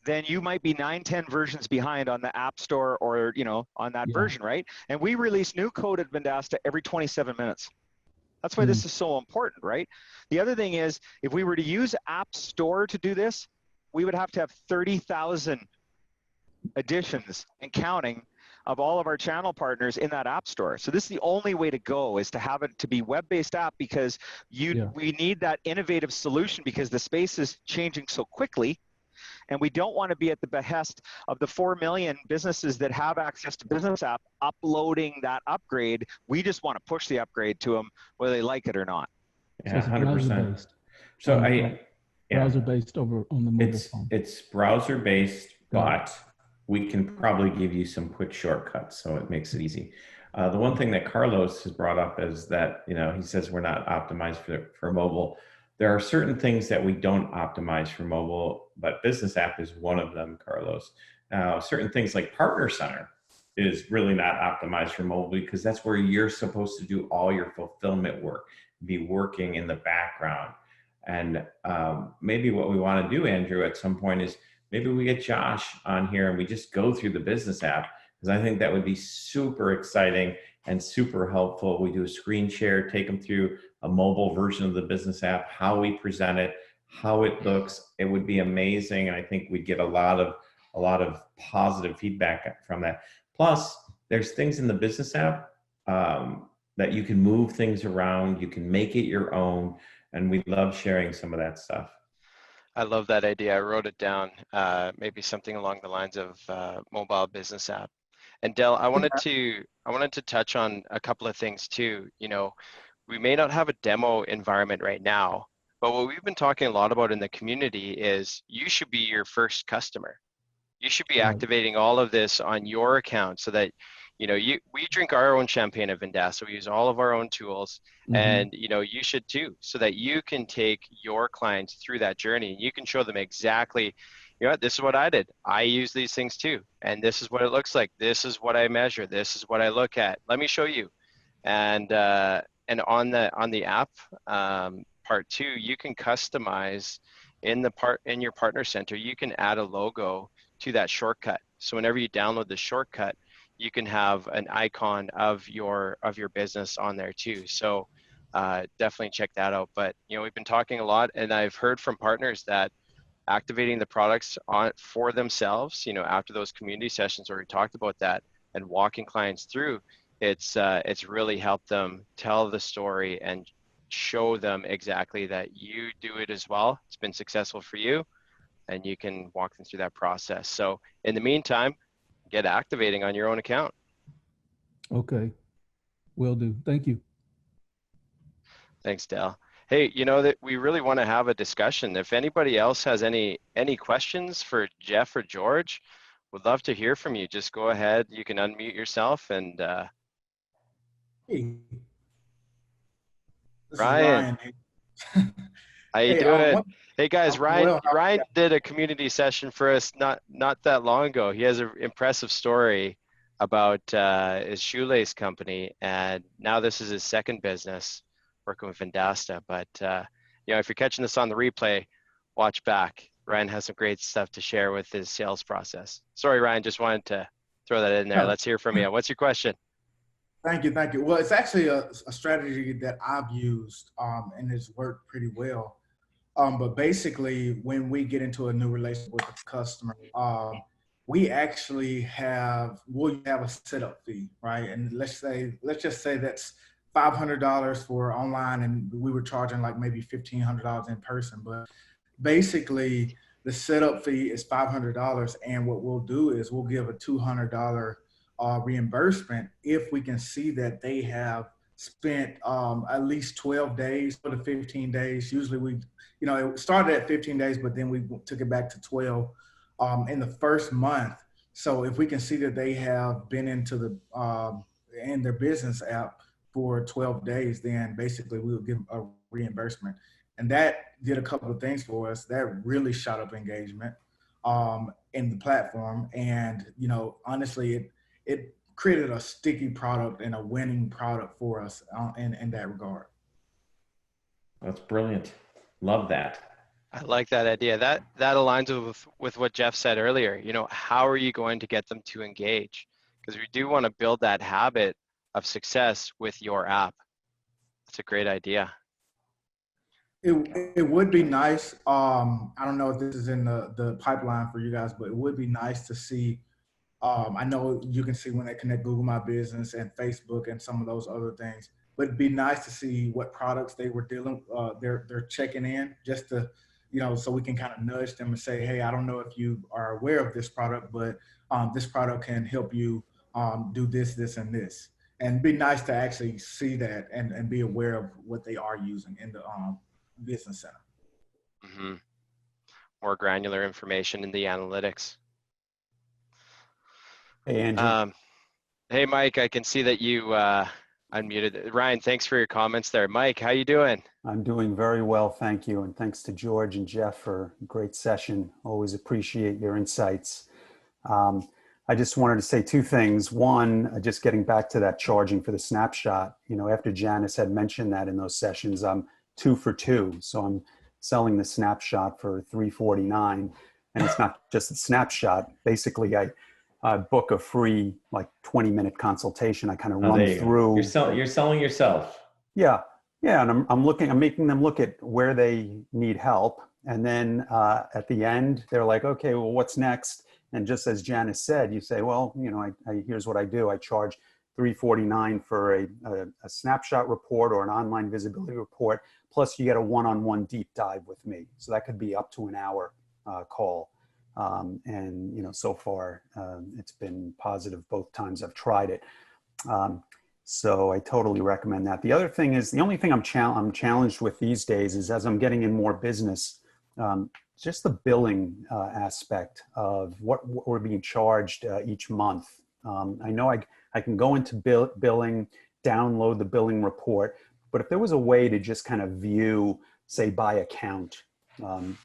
then you might be 9-10 versions behind on the App Store or on that version, right? And we release new code at Vendasta every 27 minutes. That's why this is so important, right? The other thing is, if we were to use App Store to do this, we would have to have 30,000 additions and counting of all of our channel partners in that App Store. So this is the only way to go, is to have it to be web-based app, because we need that innovative solution because the space is changing so quickly. And we don't want to be at the behest of the 4 million businesses that have access to business app uploading that upgrade. We just want to push the upgrade to them whether they like it or not. Yeah, 100%. So browser-based over on the mobile phone. It's browser-based, but we can probably give you some quick shortcuts, so it makes it easy. The one thing that Carlos has brought up is that, he says we're not optimized for mobile. There are certain things that we don't optimize for mobile, but business app is one of them, Carlos. Certain things like Partner Center is really not optimized for mobile because that's where you're supposed to do all your fulfillment work, be working in the background. And maybe what we want to do, Andrew, at some point is maybe we get Josh on here and we just go through the business app, because I think that would be super exciting and super helpful. We do a screen share, take them through a mobile version of the business app, how we present it, how it looks. It would be amazing. And I think we'd get a lot a lot of positive feedback from that. Plus, there's things in the business app that you can move things around, you can make it your own, and we love sharing some of that stuff. I love that idea. I wrote it down, maybe something along the lines of mobile business app. And Del, I wanted to touch on a couple of things too. You know, we may not have a demo environment right now, but what we've been talking a lot about in the community is you should be your first customer. You should be activating all of this on your account so that, you know, we drink our own champagne at Vendasta. We use all of our own tools, and you know, you should too, so that you can take your clients through that journey and you can show them exactly, you know what, this is what I did. I use these things too, and this is what it looks like. This is what I measure. This is what I look at. Let me show you. And on the app part two, you can customize in your partner center. You can add a logo to that shortcut. So whenever you download the shortcut, you can have an icon of your business on there too. So definitely check that out. But you know, we've been talking a lot, and I've heard from partners that activating the products for themselves, you know, after those community sessions where we talked about that and walking clients through, it's really helped them tell the story and show them exactly that you do it as well. It's been successful for you, and you can walk them through that process. So in the meantime, get activating on your own account. Okay, will do. Thank you. Thanks, Del. Hey, you know that we really want to have a discussion. If anybody else has any questions for Jeff or George, would love to hear from you. Just go ahead. You can unmute yourself and Hey, this Ryan. is Ryan. How you doing? Hey guys, I'm Ryan. well. Ryan did a community session for us not that long ago. He has an impressive story about his shoelace company, and now this is his second business, working with Vendasta. But you know, if you're catching this on the replay, watch back. Ryan has some great stuff to share with his sales process. Sorry, Ryan, just wanted to throw that in there. Let's hear from you. What's your question? Thank you. Well, it's actually a strategy that I've used, and it's worked pretty well. But basically, when we get into a new relationship with a customer, we actually we'll have a setup fee, right? And let's just say that's $500 for online, and we were charging like maybe $1,500 in person. But basically, the setup fee is $500, and what we'll do is we'll give a $200 reimbursement if we can see that they have spent at least 12 days for the 15 days. Usually it started at 15 days, but then we took it back to 12 in the first month. So if we can see that they have been into in their business app for 12 days, then basically we will give a reimbursement. And that did a couple of things for us. That really shot up engagement in the platform. And, you know, honestly, it created a sticky product and a winning product for us in that regard. That's brilliant. Love that. I like that idea. That aligns with what Jeff said earlier. You know, how are you going to get them to engage? Because we do want to build that habit of success with your app. That's a great idea. It would be nice. I don't know if this is in the pipeline for you guys, but it would be nice to see. I know you can see when they connect Google My Business and Facebook and some of those other things, but it'd be nice to see what products they were they're checking in, just to, you know, so we can kind of nudge them and say, hey, I don't know if you are aware of this product, but this product can help you do this, this, and this. And it'd be nice to actually see that and be aware of what they are using in the business center. Mm-hmm. More granular information in the analytics. Hey, Andrew. Hey, Mike, I can see that you unmuted. Ryan, thanks for your comments there. Mike, how you doing? I'm doing very well, thank you. And thanks to George and Jeff for a great session. Always appreciate your insights. I just wanted to say two things. One, just getting back to that charging for the snapshot, you know, after Janice had mentioned that in those sessions, I'm 2 for 2. So I'm selling the snapshot for $349. And it's not just a snapshot. Basically, I book a free like 20-minute consultation. I kind of run through. You're selling yourself. Yeah. And I'm making them look at where they need help. And then at the end, they're like, okay, well, what's next? And just as Janice said, you say, well, you know, here's what I do. I charge $349 for a snapshot report or an online visibility report, plus you get a one-on-one deep dive with me. So that could be up to an hour call. And, you know, so far it's been positive both times I've tried it. So I totally recommend that. The other thing is, the only thing I'm challenged with these days is, as I'm getting in more business, just the billing aspect of what we're being charged each month. I know I can go into billing, download the billing report, but if there was a way to just kind of view, say, by account,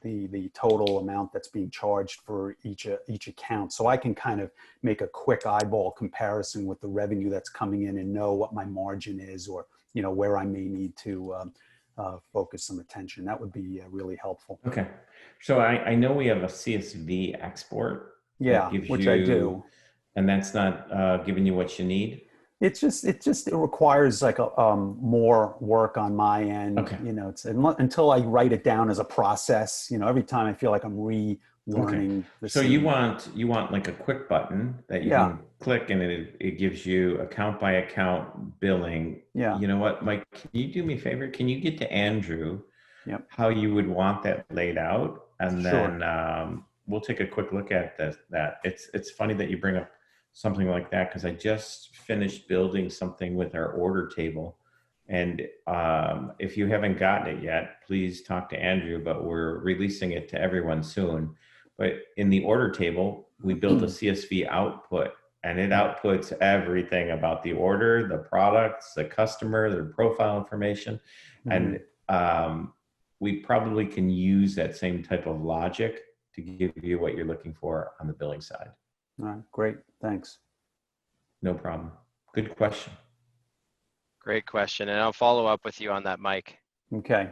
the total amount that's being charged for each account, so I can kind of make a quick eyeball comparison with the revenue that's coming in and know what my margin is, or, you know, where I may need to focus some attention. That would be really helpful. Okay. So I know we have a CSV export. Yeah, which I do. And that's not giving you what you need? It requires like more work on my end. Okay. You know, it's until I write it down as a process. You know, every time I feel like I'm relearning. Okay. So you want like a quick button that you can click, and it gives you account by account billing. Yeah. You know what, Mike? Can you do me a favor? Can you get to Andrew? Yep. How you would want that laid out, and Sure. then we'll take a quick look at that. It's funny that you bring up something like that, because I just finished building something with our order table. And if you haven't gotten it yet, please talk to Andrew, but we're releasing it to everyone soon. But in the order table, we built a CSV output, and it outputs everything about the order, the products, the customer, their profile information. Mm-hmm. And we probably can use that same type of logic to give you what you're looking for on the billing side. All right, great, thanks. No problem. Good question. Great question. And I'll follow up with you on that, Mike. Okay.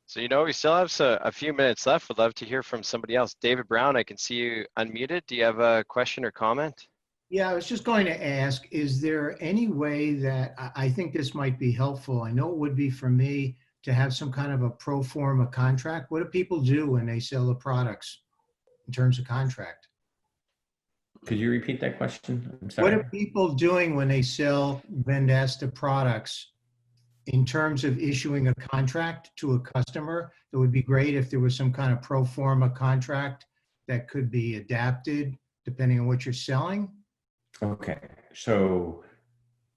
So, you know, we still have a few minutes left. Would love to hear from somebody else. David Brown, I can see you unmuted. Do you have a question or comment? Yeah, I was just going to ask, is there any way that I think this might be helpful? I know it would be for me to have some kind of a pro forma contract. What do people do when they sell the products in terms of contract? Could you repeat that question? I'm sorry. What are people doing when they sell Vendasta products in terms of issuing a contract to a customer? It would be great if there was some kind of pro forma contract that could be adapted depending on what you're selling. Okay, so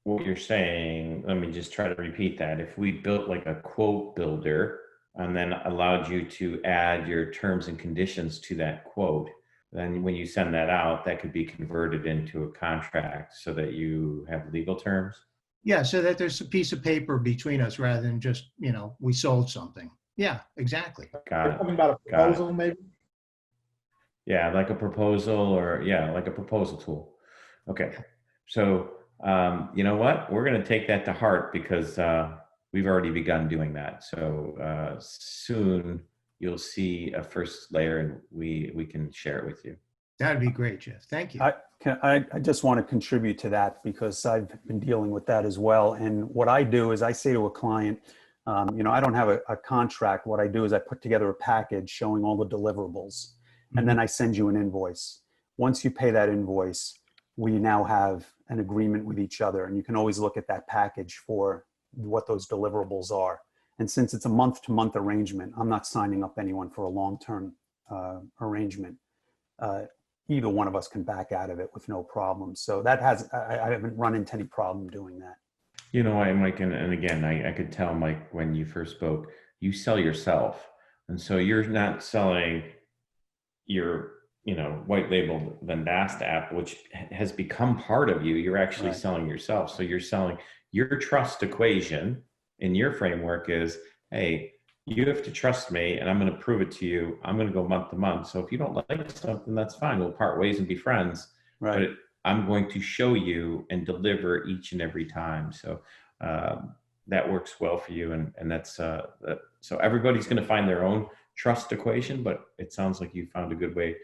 what you're saying, let me just try to repeat that. If we built like a quote builder and then allowed you to add your terms and conditions to that quote, then when you send that out, that could be converted into a contract so that you have legal terms? Yeah, so that there's a piece of paper between us rather than just, you know, we sold something. Yeah, exactly. Got You're it. talking about a proposal, maybe? Yeah, like a proposal, or like a proposal tool. Okay, so you know what? We're going to take that to heart, because we've already begun doing that. So soon you'll see a first layer, and we can share it with you. That'd be great, Jeff. Thank you. I just want to contribute to that, because I've been dealing with that as well. And what I do is I say to a client, you know, I don't have a contract. What I do is I put together a package showing all the deliverables, and then I send you an invoice. Once you pay that invoice, we now have an agreement with each other, and you can always look at that package for what those deliverables are. And since it's a month-to-month arrangement, I'm not signing up anyone for a long-term arrangement. Either one of us can back out of it with no problem. So that I haven't run into any problem doing that. You know, Mike, and again, I could tell, Mike, when you first spoke, you sell yourself. And so you're not selling your, you know, white labeled Vendasta app, which has become part of you. You're actually selling yourself. So you're selling your trust equation in your framework is, hey, you have to trust me, and I'm going to prove it to you. I'm going to go month to month. So if you don't like something, that's fine. We'll part ways and be friends. Right. But I'm going to show you and deliver each and every time. So that works well for you. And that's so everybody's going to find their own trust equation, but it sounds like you found a good way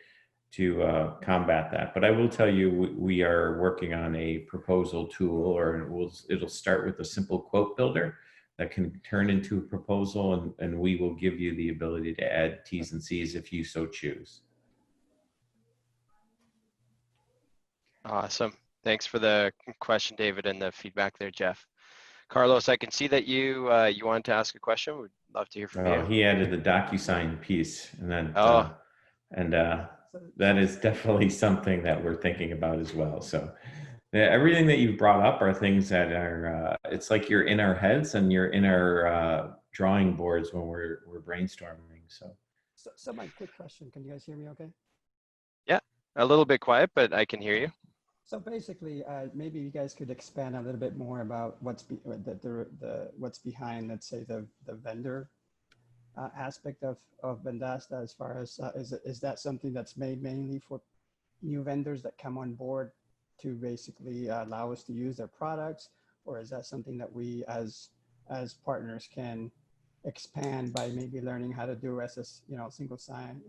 to combat that. But I will tell you, we are working on a proposal tool, or it'll start with a simple quote builder. that can turn into a proposal, and we will give you the ability to add T's and C's if you so choose. Awesome. Thanks for the question, David, and the feedback there, Jeff. Carlos, I can see that you wanted to ask a question. We'd love to hear from you. He added the DocuSign piece, and then that is definitely something that we're thinking about as well. So everything that you've brought up are things that are, it's like you're in our heads and you're in our drawing boards when we're brainstorming. So my quick question, can you guys hear me okay? Yeah, a little bit quiet, but I can hear you. So basically, maybe you guys could expand a little bit more about what's behind, let's say, the vendor aspect of Vendasta, as far as is that something that's made mainly for new vendors that come on board to basically allow us to use their products, or is that something that we as partners can expand by maybe learning how to do single sign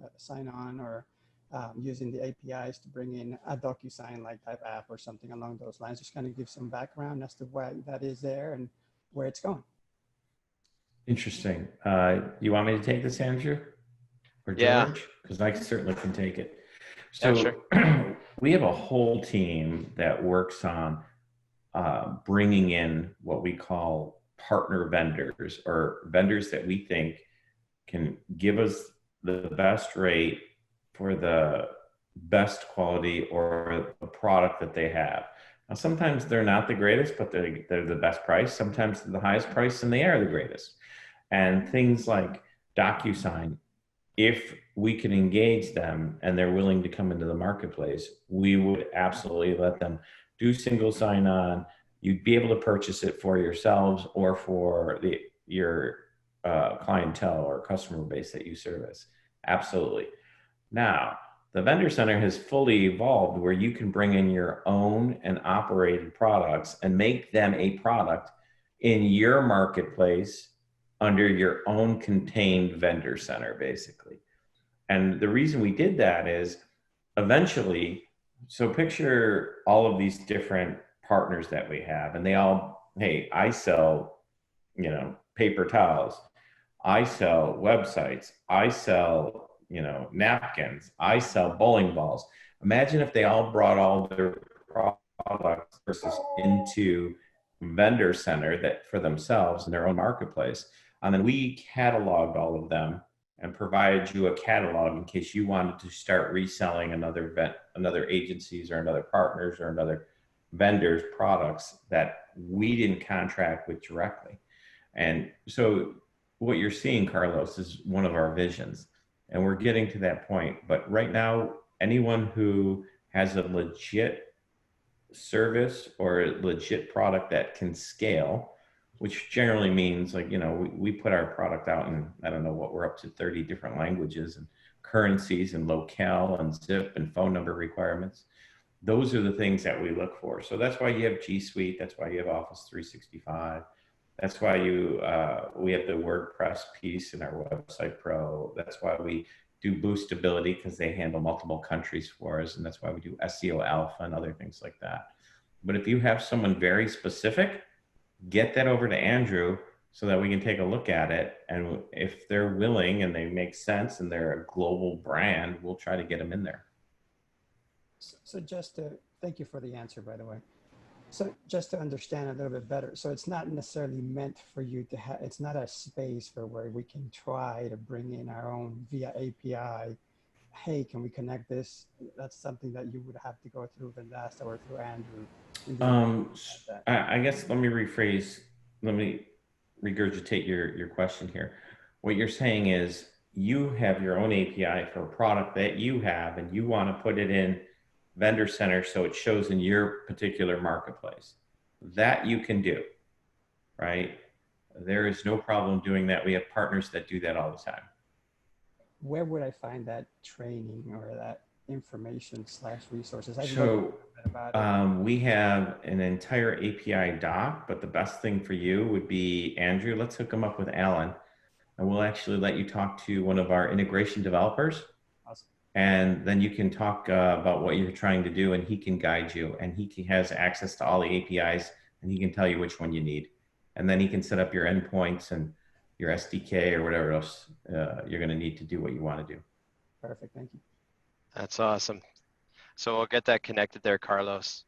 on, or using the APIs to bring in a DocuSign like type app or something along those lines? Just kind of give some background as to why that is there and where it's going. Interesting. You want me to take this, Andrew, or George? Yeah. Because I certainly can take it. So yeah, sure. We have a whole team that works on bringing in what we call partner vendors, or vendors that we think can give us the best rate for the best quality or the product that they have. Now, sometimes they're not the greatest, but they're the best price. Sometimes they're the highest price and they are the greatest. And things like DocuSign, if we can engage them and they're willing to come into the marketplace, we would absolutely let them do single sign-on. You'd be able to purchase it for yourselves or for your clientele or customer base that you service. Absolutely. Now, the vendor center has fully evolved where you can bring in your own and operated products and make them a product in your marketplace under your own contained vendor center, basically. And the reason we did that is eventually, so picture all of these different partners that we have, and they all, hey, I sell, paper towels. I sell websites. I sell, napkins. I sell bowling balls. Imagine if they all brought all their products into vendor center that for themselves in their own marketplace. And then we cataloged all of them and provided you a catalog in case you wanted to start reselling another agencies or another partners or another vendors products that we didn't contract with directly. And so what you're seeing, Carlos, is one of our visions. And we're getting to that point. But right now, anyone who has a legit service or a legit product that can scale, which generally means we put our product out in, I don't know what, we're up to 30 different languages and currencies and locale and zip and phone number requirements. Those are the things that we look for. So that's why you have G Suite. That's why you have Office 365. That's why we have the WordPress piece in our Website Pro. That's why we do boostability, because they handle multiple countries for us. And that's why we do SEO Alpha and other things like that. But if you have someone very specific, get that over to Andrew so that we can take a look at it. And if they're willing and they make sense and they're a global brand, we'll try to get them in there. So just to, thank you for the answer, by the way. So just to understand a little bit better, so it's not necessarily meant for you to have, it's not a space for where we can try to bring in our own via API. Hey, can we connect this? That's something that you would have to go through Vendasta or through Andrew. I guess let me regurgitate your question here. What you're saying is you have your own API for a product that you have and you want to put it in vendor center so it shows in your particular marketplace. That you can do, right? There is no problem doing that. We have partners that do that all the time. Where would I find that training or that information / resources? We have an entire API doc, but the best thing for you would be, Andrew, let's hook them up with Alan, and we'll actually let you talk to one of our integration developers. Awesome. And then you can talk about what you're trying to do, and he can guide you, and he has access to all the APIs, and he can tell you which one you need. and then he can set up your endpoints and your SDK or whatever else you're going to need to do what you want to do. Perfect. Thank you. That's awesome. So we'll get that connected there, Carlos.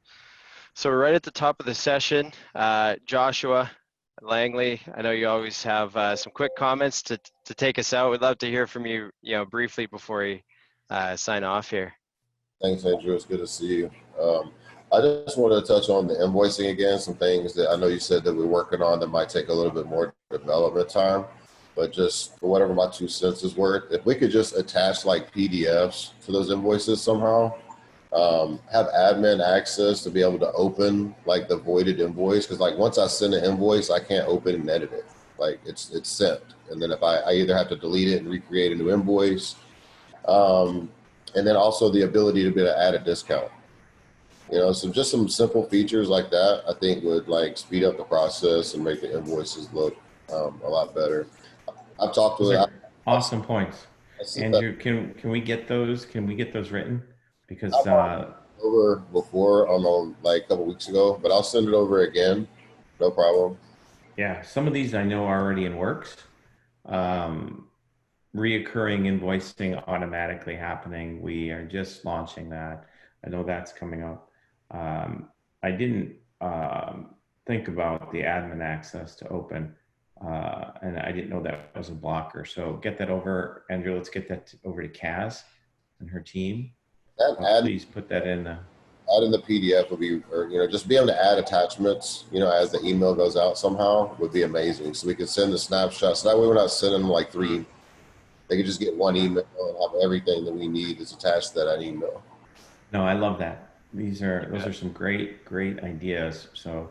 So we're right at the top of the session. Joshua Langley, I know you always have some quick comments to take us out. We'd love to hear from you, briefly before you sign off here. Thanks, Andrew. It's good to see you. I just wanted to touch on the invoicing again, some things that I know you said that we're working on that might take a little bit more development time, but just for whatever my 2 cents is worth, if we could just attach like PDFs to those invoices somehow, have admin access to be able to open like the voided invoice. Cause like once I send an invoice, I can't open and edit it. Like it's sent. And then if I either have to delete it and recreate a new invoice, and then also the ability to be able to add a discount. So just some simple features like that, I think would like speed up the process and make the invoices look a lot better. I've talked to it. Awesome points. Andrew, can we get those? Can we get those written? Because over before on like a couple weeks ago, but I'll send it over again. No problem. Yeah, some of these I know are already in works. Reoccurring invoicing automatically happening. We are just launching that. I know that's coming up. I didn't think about the admin access to open, and I didn't know that was a blocker. So get that over, Andrew. Let's get that over to Kaz and her team. Please put that in. Add in the PDF would be, or just be able to add attachments, as the email goes out somehow would be amazing. So we could send the snapshots. So that way we're not sending them like 3. They could just get one email and have everything that we need is attached to that email. No, I love that. Those are some great ideas. So,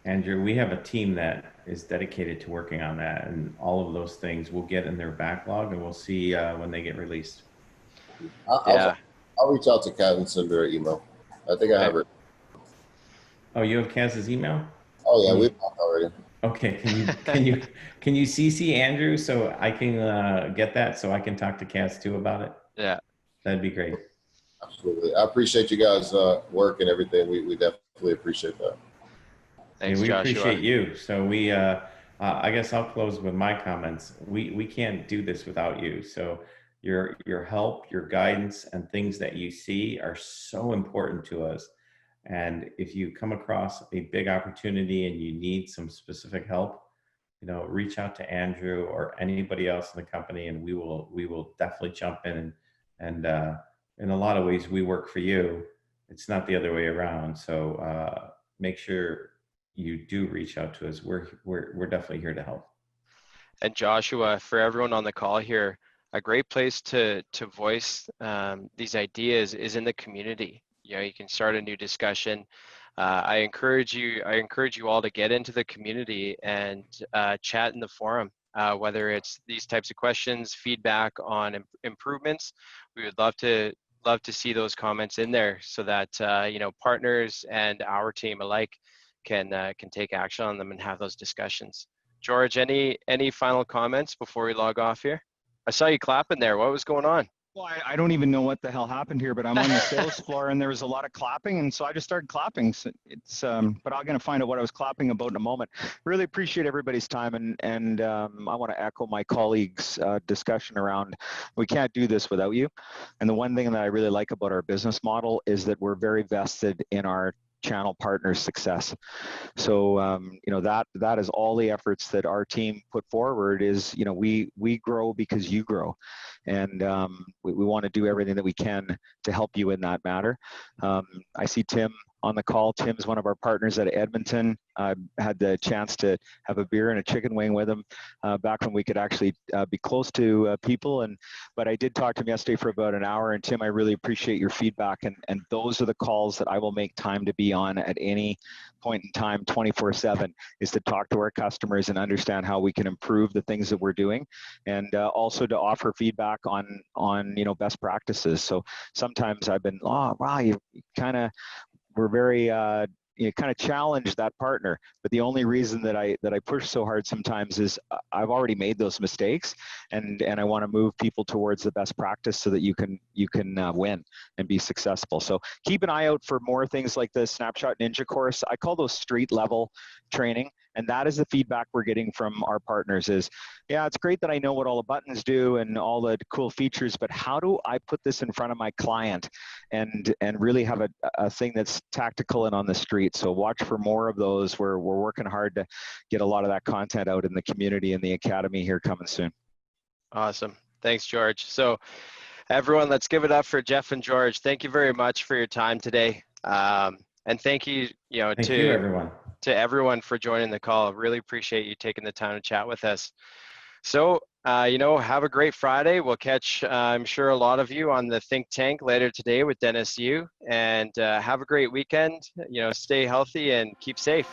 Andrew, we have a team that is dedicated to working on that, and all of those things will get in their backlog, and we'll see when they get released. I'll reach out to Kat and send her an email. I think I have her. Oh, you have Kaz's email? Oh yeah, we've talked already. Okay, can you CC Andrew so I can get that so I can talk to Kaz too about it? Yeah, that'd be great. Absolutely, I appreciate you guys' work and everything. We definitely appreciate that. Thanks, we Joshua. Appreciate you. So we, I guess I'll close with my comments. We can't do this without you. So your help, your guidance, and things that you see are so important to us. And if you come across a big opportunity and you need some specific help, reach out to Andrew or anybody else in the company, and we will definitely jump in. And in a lot of ways, we work for you. It's not the other way around. So make sure you do reach out to us. We're definitely here to help. And Joshua, for everyone on the call here, a great place to voice these ideas is in the community. You can start a new discussion. I encourage you all to get into the community and chat in the forum, whether it's these types of questions, feedback on improvements. We would love to see those comments in there so that partners and our team alike can take action on them and have those discussions. George, any final comments before we log off here? I saw you clapping there. What was going on? Well, I don't even know what the hell happened here, but I'm on the sales floor and there was a lot of clapping, and so I just started clapping. So it's, but I'm going to find out what I was clapping about in a moment. Really appreciate everybody's time, and I want to echo my colleagues' discussion around we can't do this without you. And the one thing that I really like about our business model is that we're very vested in our channel partners' success. So that is all the efforts that our team put forward is, we grow because you grow, and we want to do everything that we can to help you in that matter. I see Tim on the call. Tim's one of our partners at Edmonton. I had the chance to have a beer and a chicken wing with him back when we could actually be close to people. But I did talk to him yesterday for about an hour. And Tim, I really appreciate your feedback. And those are the calls that I will make time to be on at any point in time, 24/7, is to talk to our customers and understand how we can improve the things that we're doing, and also to offer feedback on best practices. So sometimes I've been, oh wow, you kind of, we're very kind of challenge that partner, but the only reason that I push so hard sometimes is I've already made those mistakes, and I want to move people towards the best practice so that you can win and be successful. So keep an eye out for more things like the Snapshot Ninja course. I call those street level training. And that is the feedback we're getting from our partners is, yeah, it's great that I know what all the buttons do and all the cool features, but how do I put this in front of my client and really have a thing that's tactical and on the street? So watch for more of those. We're working hard to get a lot of that content out in the community and the academy here coming soon. Awesome. Thanks, George. So everyone, let's give it up for Jeff and George. Thank you very much for your time today. And thank you, Thank you, everyone. to everyone for joining the call. Really appreciate you taking the time to chat with us. So, have a great Friday. We'll catch, I'm sure, a lot of you on the Think Tank later today with Dennis Yu. And have a great weekend. Stay healthy and keep safe.